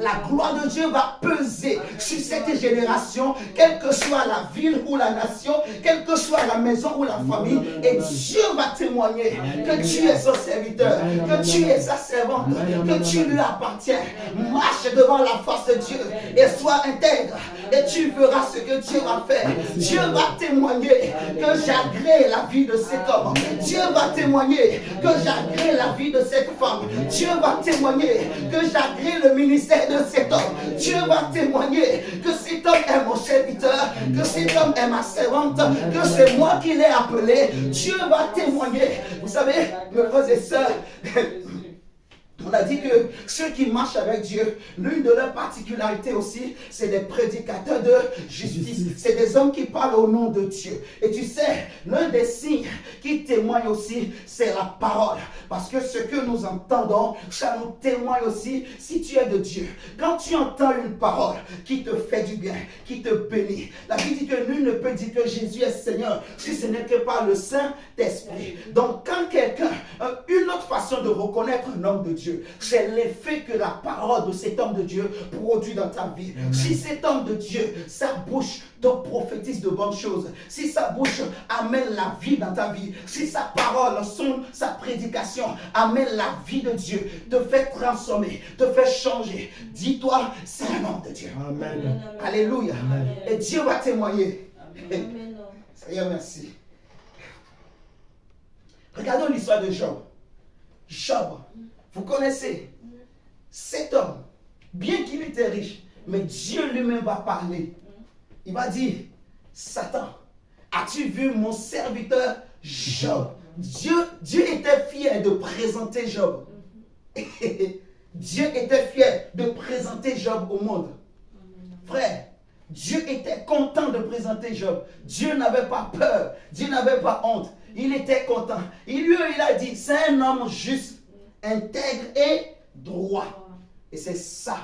La gloire de Dieu va peser sur cette génération, quelle que soit la ville ou la nation, quelle que soit la maison ou la famille. Et Dieu va témoigner que tu es son serviteur, que tu es sa servante, que tu lui appartiens. Marche devant la face de Dieu et sois intègre. Et tu verras ce que Dieu va faire. Dieu va témoigner que j'agrée la vie de cet homme. Dieu va témoigner que j'agrée la vie de cette femme. Dieu va témoigner que j'agrée le ministère de cet homme. Dieu va témoigner que cet homme est mon serviteur, que cet homme est ma servante, que c'est moi qui l'ai appelé. Dieu va témoigner. Vous savez, mes frères et sœurs, on a dit que ceux qui marchent avec Dieu, l'une de leurs particularités aussi, c'est des prédicateurs de justice. C'est des hommes qui parlent au nom de Dieu. Et tu sais, l'un des signes qui témoigne aussi, c'est la parole. Parce que ce que nous entendons, ça nous témoigne aussi si tu es de Dieu. Quand tu entends une parole qui te fait du bien, qui te bénit, la Bible dit que nul ne peut dire que Jésus est Seigneur si ce n'est que par le Saint-Esprit. Donc quand quelqu'un, une autre façon de reconnaître un homme de Dieu, c'est l'effet que la parole de cet homme de Dieu produit dans ta vie. Amen. Si cet homme de Dieu, sa bouche te prophétise de bonnes choses, si sa bouche amène la vie dans ta vie, si sa parole, sa prédication amène la vie de Dieu, te fait transformer, te fait changer, dis-toi, c'est un homme de Dieu. Amen. Alléluia. Amen. Et Dieu va témoigner. Amen. Seigneur, merci. Regardons l'histoire de Job. Job, vous connaissez cet homme, bien qu'il était riche, mais Dieu lui-même va parler. Il va dire, Satan, as-tu vu mon serviteur Job? Dieu était fier de présenter Job. Dieu était fier de présenter Job au monde. Frère, Dieu était content de présenter Job. Dieu n'avait pas peur. Dieu n'avait pas honte. Il était content. Il a dit, c'est un homme juste, intègre et droit. Et c'est ça.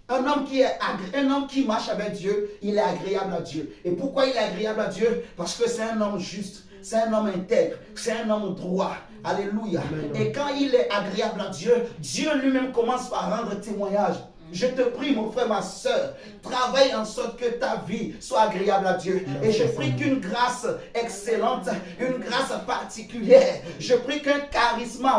Un homme qui marche avec Dieu, il est agréable à Dieu. Et pourquoi il est agréable à Dieu? Parce que c'est un homme juste, c'est un homme intègre, c'est un homme droit. Alléluia. Amen. Et quand il est agréable à Dieu, Dieu lui-même commence par rendre témoignage. Je te prie, mon frère, ma soeur, travaille en sorte que ta vie soit agréable à Dieu. Et je prie qu'une grâce excellente, une grâce particulière, je prie qu'un charisme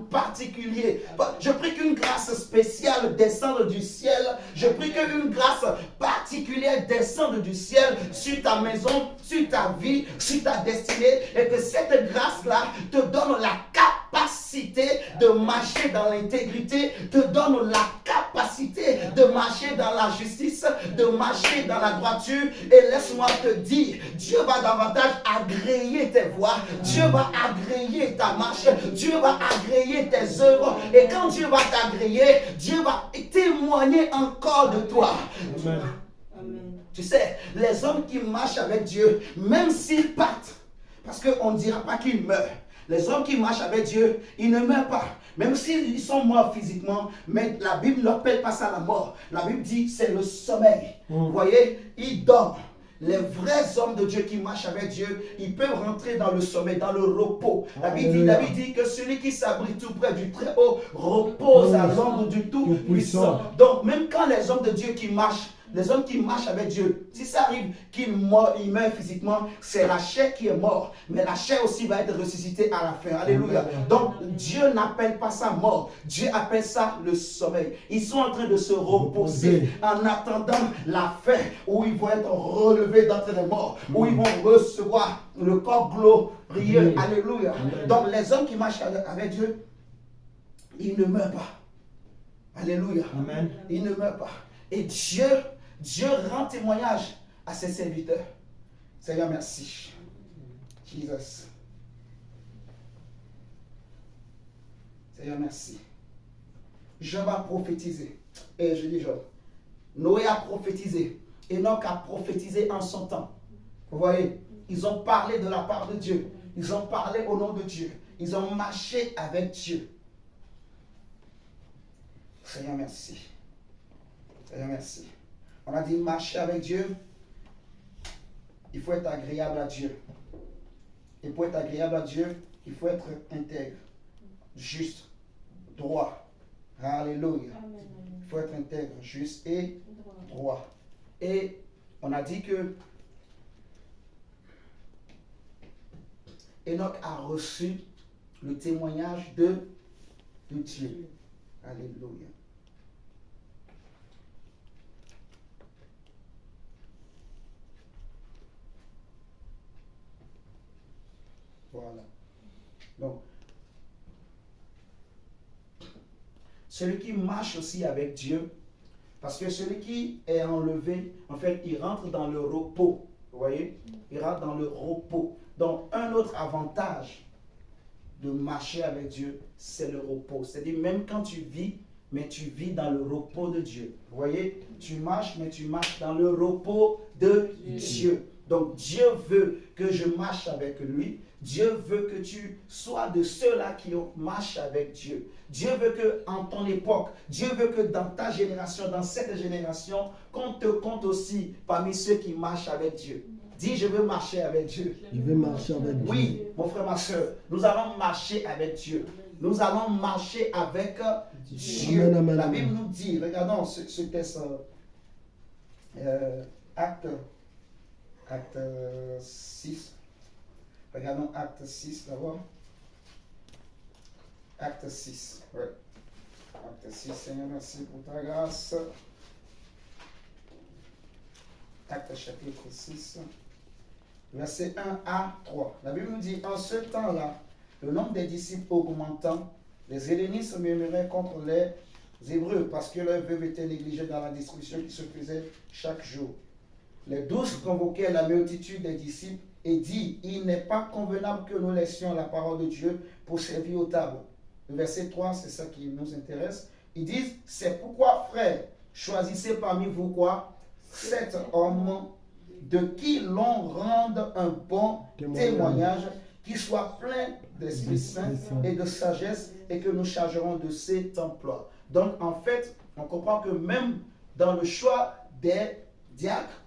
particulier, je prie qu'une grâce spéciale descende du ciel. Je prie qu'une grâce particulière descende du ciel sur ta maison, sur ta vie, sur ta destinée. Et que cette grâce-là te donne la capacité de marcher dans l'intégrité, te donne la capacité de marcher dans la justice, de marcher dans la droiture. Et laisse-moi te dire, Dieu va davantage agréer tes voies, Dieu va agréer ta marche, Dieu va agréer tes œuvres. Et quand Dieu va t'agréer, Dieu va témoigner encore de toi. Amen. Amen. Tu sais, les hommes qui marchent avec Dieu, même s'ils partent, parce qu'on ne dira pas qu'ils meurent, Les hommes qui marchent avec Dieu, ils ne meurent pas. Même s'ils sont morts physiquement, mais la Bible n'appelle pas ça la mort. La Bible dit c'est le sommeil. Vous voyez, ils dorment. Les vrais hommes de Dieu qui marchent avec Dieu, ils peuvent rentrer dans le sommeil, dans le repos. La Bible dit que celui qui s'abrite tout près du Très-Haut repose à l'ombre du Tout-Puissant. Donc même quand les hommes de Dieu qui marchent, les hommes qui marchent avec Dieu, si ça arrive qu'ils meurent physiquement, c'est la chair qui est morte. Mais la chair aussi va être ressuscitée à la fin. Alléluia. Donc Dieu n'appelle pas ça mort. Dieu appelle ça le sommeil. Ils sont en train de se reposer en attendant la fin où ils vont être relevés d'entre les morts, où ils vont recevoir le corps glorieux. Alléluia. Donc les hommes qui marchent avec Dieu, ils ne meurent pas. Alléluia. Amen. Ils ne meurent pas. Et Dieu rend témoignage à ses serviteurs. Seigneur, merci. Jesus. Seigneur, merci. Job a prophétisé. Et je dis Job. Noé a prophétisé. Enoch a prophétisé en son temps. Vous voyez, ils ont parlé de la part de Dieu. Ils ont parlé au nom de Dieu. Ils ont marché avec Dieu. Seigneur, merci. Seigneur, merci. On a dit marcher avec Dieu, il faut être agréable à Dieu. Et pour être agréable à Dieu, il faut être intègre, juste, droit. Alléluia. Il faut être intègre, juste et droit. Et on a dit que Enoch a reçu le témoignage de Dieu. Alléluia. Voilà. Donc, celui qui marche aussi avec Dieu, parce que celui qui est enlevé, en fait, il rentre dans le repos. Vous voyez? Il rentre dans le repos. Donc, un autre avantage de marcher avec Dieu, c'est le repos. C'est-à-dire, même quand tu vis, mais tu vis dans le repos de Dieu. Vous voyez? Tu marches, mais tu marches dans le repos de Dieu. Donc, Dieu veut que je marche avec lui. Dieu veut que tu sois de ceux-là qui marchent avec Dieu. Dieu veut que en ton époque, Dieu veut que dans ta génération, dans cette génération, qu'on te compte aussi parmi ceux qui marchent avec Dieu. Dis, je veux marcher avec Dieu. Je vais marcher avec Dieu. Oui, mon frère, ma soeur, nous allons marcher avec Dieu. Nous allons marcher avec Dieu. Amen, amen, La Bible amen. nous dit, regardons ce texte, Acte 6. Regardons Acte 6 d'abord. Acte 6. Ouais. Acte 6, Seigneur, merci pour ta grâce. Acte chapitre 6. Versets 1 à 3. La Bible nous dit, en ce temps-là, le nombre des disciples augmentant, les hellénistes murmuraient contre les Hébreux parce que leurs veuves étaient négligées dans la distribution qui se faisait chaque jour. Les 12 convoquèrent la multitude des disciples et dit, il n'est pas convenable que nous laissions la parole de Dieu pour servir aux tables. Le verset 3, c'est ça qui nous intéresse. Ils disent, c'est pourquoi, frères, choisissez parmi vous quoi? 7 hommes de qui l'on rende un bon témoignage, qui soit plein d'Esprit Saint et de sagesse, et que nous chargerons de cet emploi. Donc, en fait, on comprend que même dans le choix des diacres,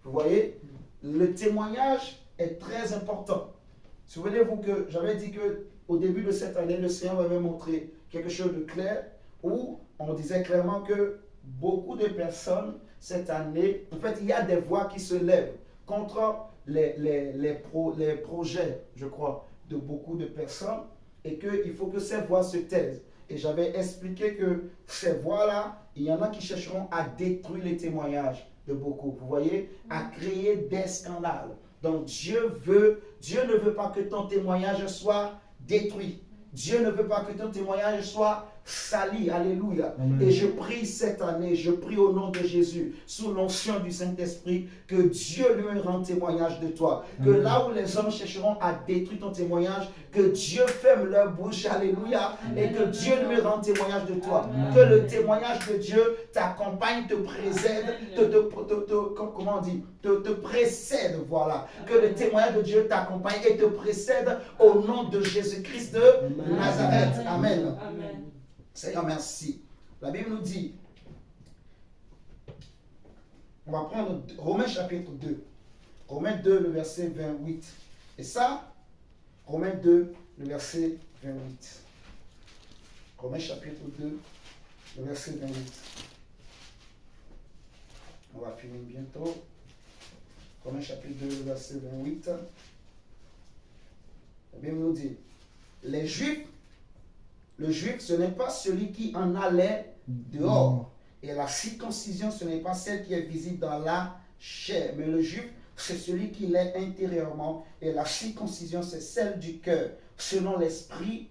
vous voyez, le témoignage est très important. Souvenez-vous que j'avais dit qu'au début de cette année, le Seigneur m'avait montré quelque chose de clair, où on disait clairement que beaucoup de personnes, cette année, en fait, il y a des voix qui se lèvent contre les projets, je crois, de beaucoup de personnes, et qu'il faut que ces voix se taisent. Et j'avais expliqué que ces voix-là, il y en a qui chercheront à détruire les témoignages de beaucoup, vous voyez, à créer des scandales. Donc Dieu ne veut pas que ton témoignage soit détruit. Dieu ne veut pas que ton témoignage soit sali. Alléluia. Amen. Et je prie cette année, je prie au nom de Jésus, sous l'onction du Saint-Esprit, que Dieu lui rende témoignage de toi. Que Amen. là où les hommes chercheront à détruire ton témoignage, que Dieu ferme leur bouche. Alléluia. Et que Dieu lui rende témoignage de toi. Amen. Que le témoignage de Dieu t'accompagne, te précède, comment on dit, te précède, voilà. Que le témoignage de Dieu t'accompagne et te précède au nom de Jésus-Christ de Amen. Nazareth. Amen. Amen. Seigneur, merci. La Bible nous dit, on va prendre Romains chapitre 2. Romains 2, le verset 28. Et ça, Romains 2, le verset 28. Romains chapitre 2, le verset 28. On va finir bientôt. Romains chapitre 2, le verset 28. La Bible nous dit, les Juifs, le Juif, ce n'est pas celui qui en allait dehors. Et la circoncision, ce n'est pas celle qui est visible dans la chair. Mais le Juif, c'est celui qui l'est intérieurement. Et la circoncision, c'est celle du cœur, selon l'esprit,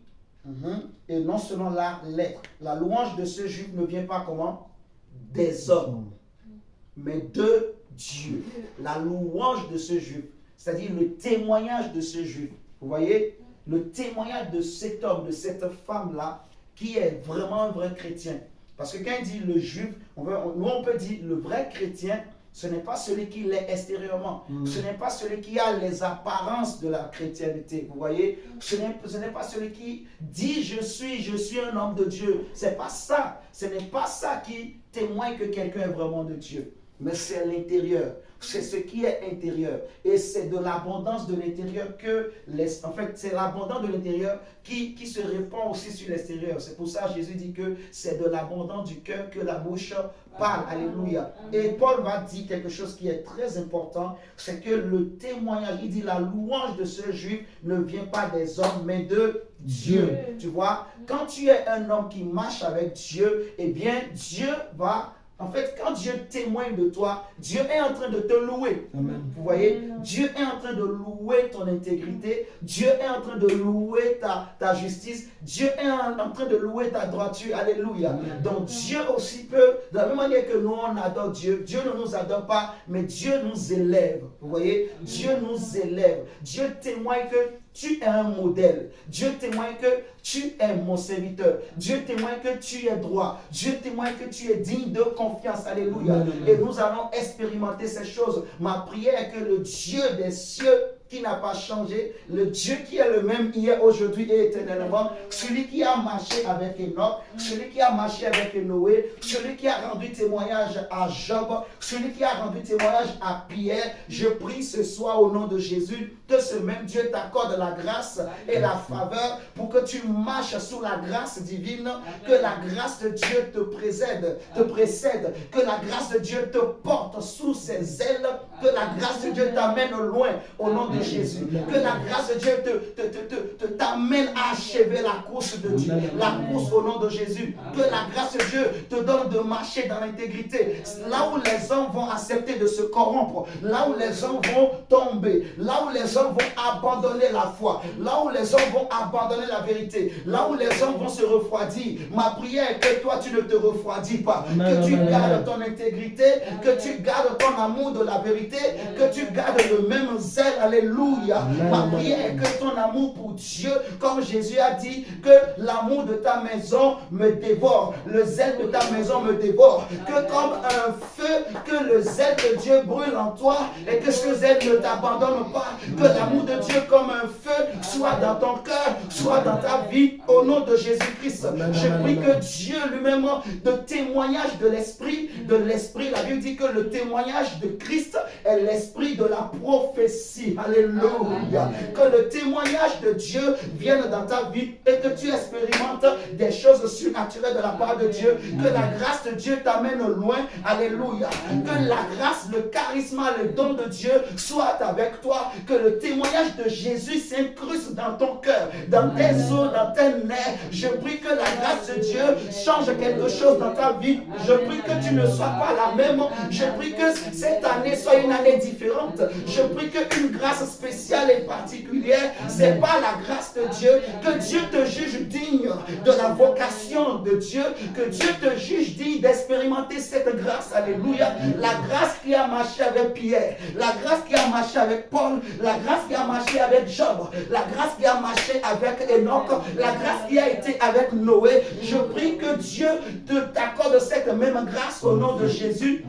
et non selon la lettre. La louange de ce Juif ne vient pas comment? Des hommes, mais de Dieu. La louange de ce Juif, c'est-à-dire le témoignage de ce Juif. Vous voyez? Le témoignage de cet homme, de cette femme-là, qui est vraiment un vrai chrétien. Parce que quand il dit le Juif, nous on peut dire le vrai chrétien, ce n'est pas celui qui l'est extérieurement. Ce n'est pas celui qui a les apparences de la chrétienté. Vous voyez? Ce n'est pas celui qui dit je suis un homme de Dieu. C'est pas ça. Ce n'est pas ça qui témoigne que quelqu'un est vraiment de Dieu. Mais c'est l'intérieur. C'est ce qui est intérieur. Et c'est de l'abondance de l'intérieur que... En fait, c'est l'abondance de l'intérieur qui se répand aussi sur l'extérieur. C'est pour ça que Jésus dit que c'est de l'abondance du cœur que la bouche parle. Alléluia. Et Paul va dire quelque chose qui est très important. C'est que le témoignage, il dit la louange de ce juif ne vient pas des hommes, mais de Dieu. Tu vois, quand tu es un homme qui marche avec Dieu, eh bien, Dieu va... En fait, quand Dieu témoigne de toi, Dieu est en train de te louer. Amen. Vous voyez, Dieu est en train de louer ton intégrité. Dieu est en train de louer ta justice. Dieu est en train de louer ta droiture. Alléluia. Amen. Donc Dieu aussi peut, de la même manière que nous on adore Dieu, Dieu ne nous adore pas, mais Dieu nous élève. Vous voyez, Dieu nous élève. Dieu témoigne que tu es un modèle. Dieu témoigne que tu es mon serviteur. Dieu témoigne que tu es droit. Dieu témoigne que tu es digne de confiance. Alléluia. Amen. Et nous allons expérimenter ces choses. Ma prière est que le Dieu des cieux qui n'a pas changé, le Dieu qui est le même hier, aujourd'hui et éternellement, celui qui a marché avec Enoch, celui qui a marché avec Noé, celui qui a rendu témoignage à Job, celui qui a rendu témoignage à Pierre, je prie ce soir au nom de Jésus que ce même Dieu t'accorde la grâce et la faveur pour que tu marches sous la grâce divine, que la grâce de Dieu te précède, que la grâce de Dieu te porte sous ses ailes, que la grâce de Dieu t'amène loin au nom de Jésus, que la grâce de Dieu t'amène à achever la course de Dieu, la course au nom de Jésus, que la grâce de Dieu te donne de marcher dans l'intégrité, là où les hommes vont accepter de se corrompre, là où les hommes vont tomber, là où les hommes vont abandonner la foi, là où les hommes vont abandonner la vérité, là où les hommes vont se refroidir. Ma prière est que toi tu ne te refroidis pas, que tu gardes ton intégrité, que tu gardes ton amour de la vérité, que tu gardes le même zèle. Alléluia. Ma prière est que ton amour pour Dieu, comme Jésus a dit, que l'amour de ta maison me dévore, le zèle de ta maison me dévore, que comme un feu, que le zèle de Dieu brûle en toi et que ce zèle ne t'abandonne pas, que l'amour de Dieu comme un feu soit dans ton cœur, soit dans ta vie, au nom de Jésus-Christ. Je prie que Dieu lui-même, de témoignage de l'esprit, la Bible dit que le témoignage de Christ est l'esprit de la prophétie. Alléluia. Que le témoignage de Dieu vienne dans ta vie et que tu expérimentes des choses surnaturelles de la part de Dieu. Que la grâce de Dieu t'amène loin. Alléluia. Que la grâce, le charisme, le don de Dieu soit avec toi. Que le témoignage de Jésus s'incruste dans ton cœur, dans tes os, dans tes nerfs. Je prie que la grâce de Dieu change quelque chose dans ta vie. Je prie que tu ne sois pas la même. Je prie que cette année soit une année différente. Je prie qu'une grâce grâce spéciale et particulière, c'est pas la grâce de Dieu, que Dieu te juge digne de la vocation de Dieu, que Dieu te juge digne d'expérimenter cette grâce. Alléluia. La grâce qui a marché avec Pierre, la grâce qui a marché avec Paul, la grâce qui a marché avec Job, la grâce qui a marché avec Enoch, la grâce qui a été avec Noé. Je prie que Dieu t'accorde cette même grâce au nom de Jésus.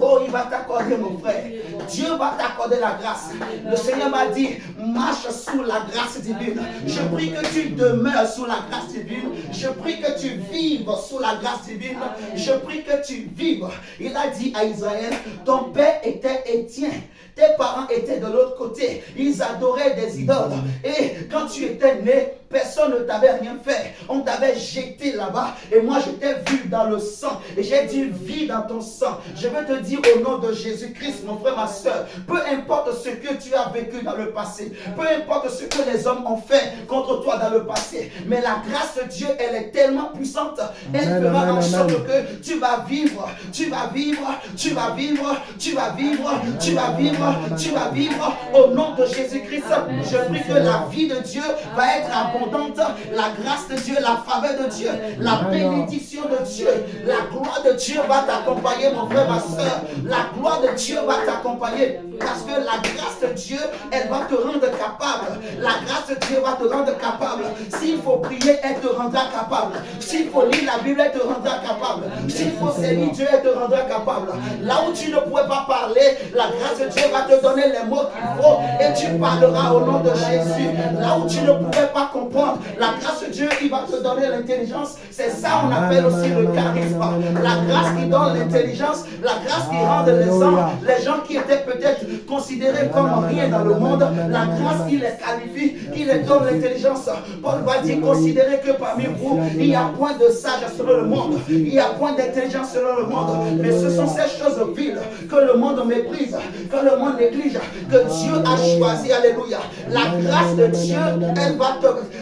Oh, il va t'accorder, mon frère. Dieu va t'accorder la grâce. Le Seigneur m'a dit, marche sous la grâce divine. Je prie que tu demeures sous la grâce divine. Je prie que tu vives sous la grâce divine. Je prie que tu vives. Il a dit à Israël, ton père était Étien. Tes parents étaient de l'autre côté. Ils adoraient des idoles. Et quand tu étais né, personne ne t'avait rien fait. On t'avait jeté là-bas. Et moi, je t'ai vu dans le sang. Et j'ai dit, vis dans ton sang. Je veux te dire au nom de Jésus-Christ, mon frère, ma soeur, peu importe ce que tu as vécu dans le passé, peu importe ce que les hommes ont fait contre toi dans le passé, mais la grâce de Dieu, elle est tellement puissante. Elle fera en sorte que tu vas vivre, tu vas vivre, tu vas vivre, tu vas vivre, tu vas vivre, tu vas vivre au nom de Jésus-Christ. Je prie que la vie de Dieu va être abondante, la grâce de Dieu, la faveur de Dieu, la bénédiction de Dieu, la gloire de Dieu va t'accompagner, mon frère, ma soeur. La gloire de Dieu va t'accompagner parce que la grâce de Dieu, elle va te rendre capable. La grâce de Dieu va te rendre capable. S'il faut prier, elle te rendra capable. S'il faut lire la Bible, elle te rendra capable. S'il faut servir Dieu, elle te rendra capable. Là où tu ne pourrais pas parler, la grâce de Dieu va te donner les mots qu'il faut et tu parleras au nom de Jésus. Là où tu ne pourrais pas comprendre, la grâce de Dieu, il va te donner l'intelligence. C'est ça on appelle aussi le charisme. La grâce qui donne l'intelligence, la grâce qui rend les gens qui étaient peut-être considérés comme rien dans le monde, la grâce qui les qualifie, qui les donne l'intelligence. Paul va dire, considérez que parmi vous, il n'y a point de sage selon le monde, il n'y a point d'intelligence selon le monde, mais ce sont ces choses viles que le monde méprise, que le monde néglige, que Dieu a choisi. Alléluia. La grâce de Dieu, elle va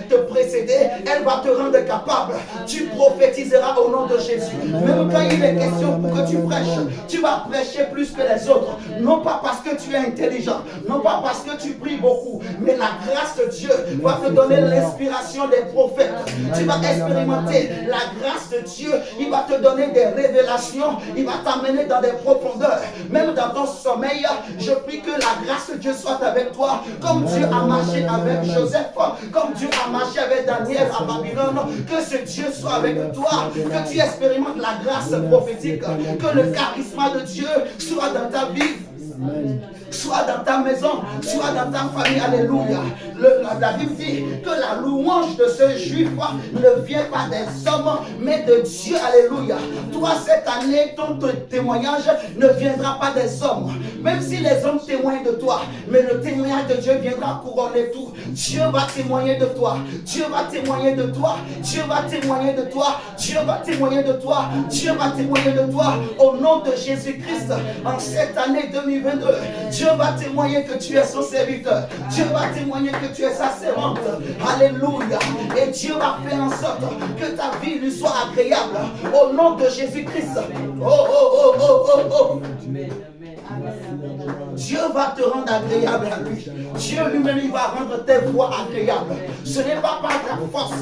te précéder, elle va te rendre capable. Tu prophétiseras au nom de Jésus. Même quand il est question que tu prêches, tu vas prêcher plus que les autres. Non pas parce que tu es intelligent, non pas parce que tu pries beaucoup, mais la grâce de Dieu va te donner l'inspiration des prophètes. Tu vas expérimenter la grâce de Dieu. Il va te donner des révélations. Il va t'amener dans des profondeurs. Même dans ton sommeil, je prie que la grâce de Dieu soit avec toi. Comme Dieu a marché avec Joseph, comme Dieu a marché avec Daniel à Babylone, que ce Dieu soit avec toi, que tu expérimentes la grâce prophétique, que le charisme de Dieu soit dans ta vie. Soit dans ta maison, soit dans ta famille, alléluia. La Bible dit que la louange de ce juif ne vient pas des hommes, mais de Dieu, alléluia. Toi, cette année, ton témoignage ne viendra pas des hommes, même si les hommes témoignent de toi, mais le témoignage de Dieu viendra couronner tout. Dieu va témoigner de toi, Dieu va témoigner de toi, Dieu va témoigner de toi, Dieu va témoigner de toi, Dieu va témoigner de toi, au nom de Jésus-Christ. En cette année 2022, Dieu va témoigner que tu es son serviteur. Dieu va témoigner que tu es sa servante. Alléluia. Et Dieu va faire en sorte que ta vie lui soit agréable. Au nom de Jésus-Christ. Oh, oh, oh, oh, oh, oh. Dieu va te rendre agréable à lui. Dieu lui-même, il va rendre tes voies agréables. Ce n'est pas par ta force.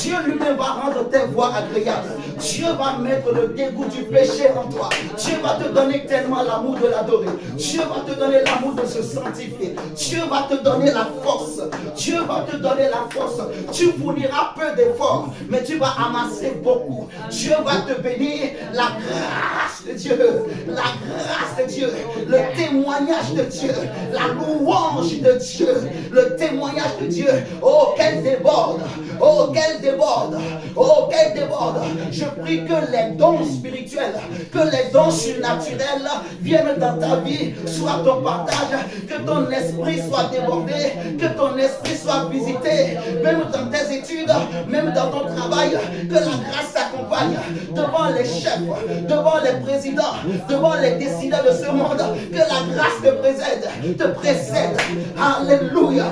Dieu lui-même va rendre tes voies agréables. Dieu va mettre le dégoût du péché en toi. Dieu va te donner tellement l'amour de l'adorer. Dieu va te donner l'amour de se sanctifier. Dieu va te donner la force. Dieu va te donner la force. Tu fourniras peu d'efforts, mais tu vas amasser beaucoup. Dieu va te bénir. La grâce de Dieu. La grâce de Dieu. Le témoignage de Dieu, la louange de Dieu, le témoignage de Dieu. Oh, qu'elle déborde, oh, qu'elle déborde, oh, qu'elle déborde. Je prie que les dons spirituels, que les dons surnaturels viennent dans ta vie, soit ton partage, que ton esprit soit débordé, que ton esprit soit visité, même dans tes études, même dans ton travail, que la grâce t'accompagne devant les chefs, devant les présidents, devant les décideurs de ce monde, que la grâce te précède, te précède. Alléluia.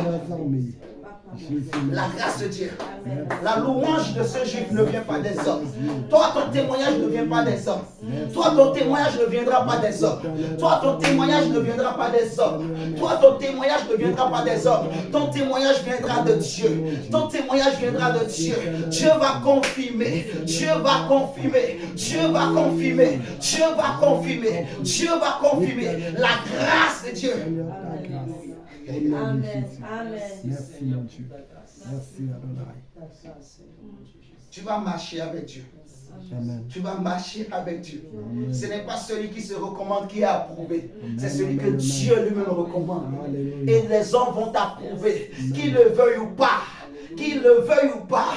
La grâce de Dieu. La louange de ce juif ne vient pas des hommes. Toi, ton témoignage ne vient pas des hommes. Toi, ton témoignage ne viendra pas des hommes. Toi, ton témoignage ne viendra pas des hommes. Toi, ton témoignage ne viendra pas des hommes. Ton témoignage viendra de Dieu. Ton témoignage viendra de Dieu. Dieu va confirmer. Dieu va confirmer. Dieu va confirmer. Dieu va confirmer. Dieu va confirmer. La grâce de Dieu. Amen. Merci mon Dieu. Merci Adonai. Tu vas marcher avec Dieu. Amen. Tu vas marcher avec Dieu. Ce n'est pas celui qui se recommande qui est approuvé. C'est celui que Dieu lui-même recommande. Et les hommes vont t'approuver, qu'ils le veuillent ou pas. Qu'ils le veuillent ou pas,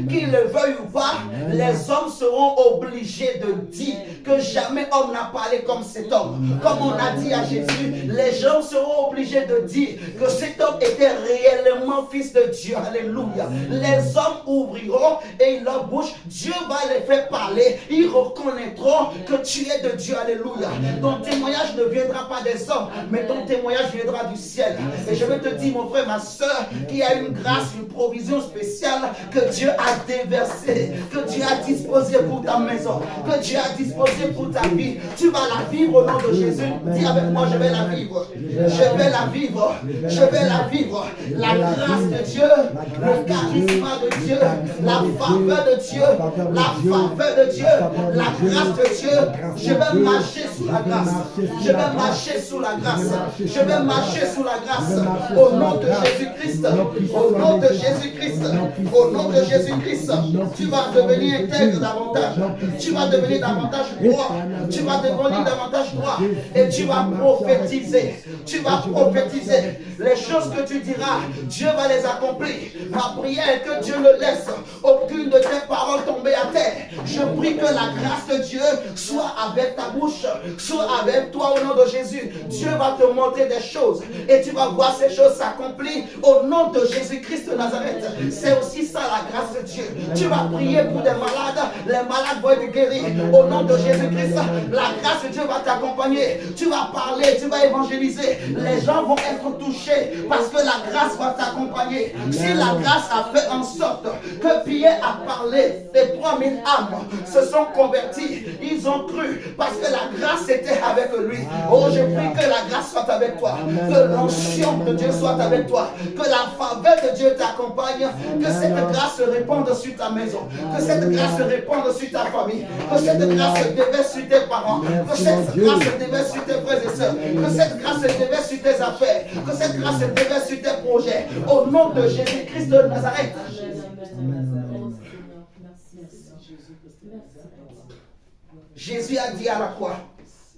qu'ils le veuillent ou pas, les hommes seront obligés de dire que jamais homme n'a parlé comme cet homme. Comme on a dit à Jésus, les gens seront obligés de dire que cet homme était réellement fils de Dieu. Alléluia. Les hommes ouvriront et leur bouche, Dieu va les faire parler. Ils reconnaîtront que tu es de Dieu. Alléluia. Ton témoignage ne viendra pas des hommes, mais ton témoignage viendra du ciel. Et je vais te dire, mon frère, ma soeur, qu'il y a une grâce, une provision spéciale que Dieu a déversée, que Dieu a disposée pour ta maison, que Dieu a disposée pour ta vie. Tu vas la vivre au nom de Jésus. Dis avec moi, je vais la vivre. Je vais la vivre. Je vais la vivre. La grâce de Dieu, le charisme de Dieu, la faveur de Dieu, la faveur de Dieu, la grâce de Dieu. Je vais marcher sous la grâce. Je vais marcher sous la grâce. Je vais marcher sous la grâce. Au nom de Jésus-Christ. Au nom de Jésus-Christ. Au nom de Jésus-Christ, tu vas devenir intègre davantage. Tu vas devenir davantage droit. Tu vas devenir davantage droit. Et tu vas prophétiser. Tu vas prophétiser. Les choses que tu diras, Dieu va les accomplir. Ma prière est que Dieu ne laisse aucune de tes paroles tomber à terre. Je prie que la grâce de Dieu soit avec ta bouche, soit avec toi au nom de Jésus. Dieu va te montrer des choses et tu vas voir ces choses s'accomplir au nom de Jésus-Christ de Nazareth. C'est aussi ça la grâce de Dieu. Tu vas prier pour des malades, les malades vont être guéris au nom de Jésus-Christ. La grâce de Dieu va t'accompagner. Tu vas parler, tu vas évangéliser. Les gens vont être touchés parce que la grâce va t'accompagner. Si la grâce a fait en sorte que Pierre a parlé, et 3000 âmes se sont converties, ils ont cru parce que la grâce était avec lui. Oh, je prie que la grâce soit avec toi, que l'onction de Dieu soit avec toi, que la faveur de Dieu t'accompagne, que cette grâce se répande sur ta maison, que cette grâce se répande sur ta famille, que cette grâce se déverse sur tes parents, que cette grâce se déverse sur tes frères et sœurs, que cette grâce se déverse sur tes affaires, que cette grâce se déverse sur tes projets, au nom de Jésus-Christ de Nazareth. Jésus a dit à la croix,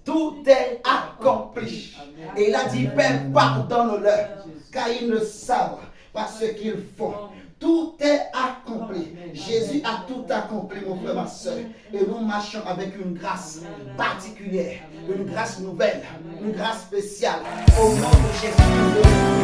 tout est accompli. Et il a dit, Père, pardonne-leur, car ils ne savent pas ce qu'ils font. Tout est accompli. Jésus a tout accompli, mon frère, ma soeur. Et nous marchons avec une grâce particulière, une grâce nouvelle, une grâce spéciale. Au nom de Jésus.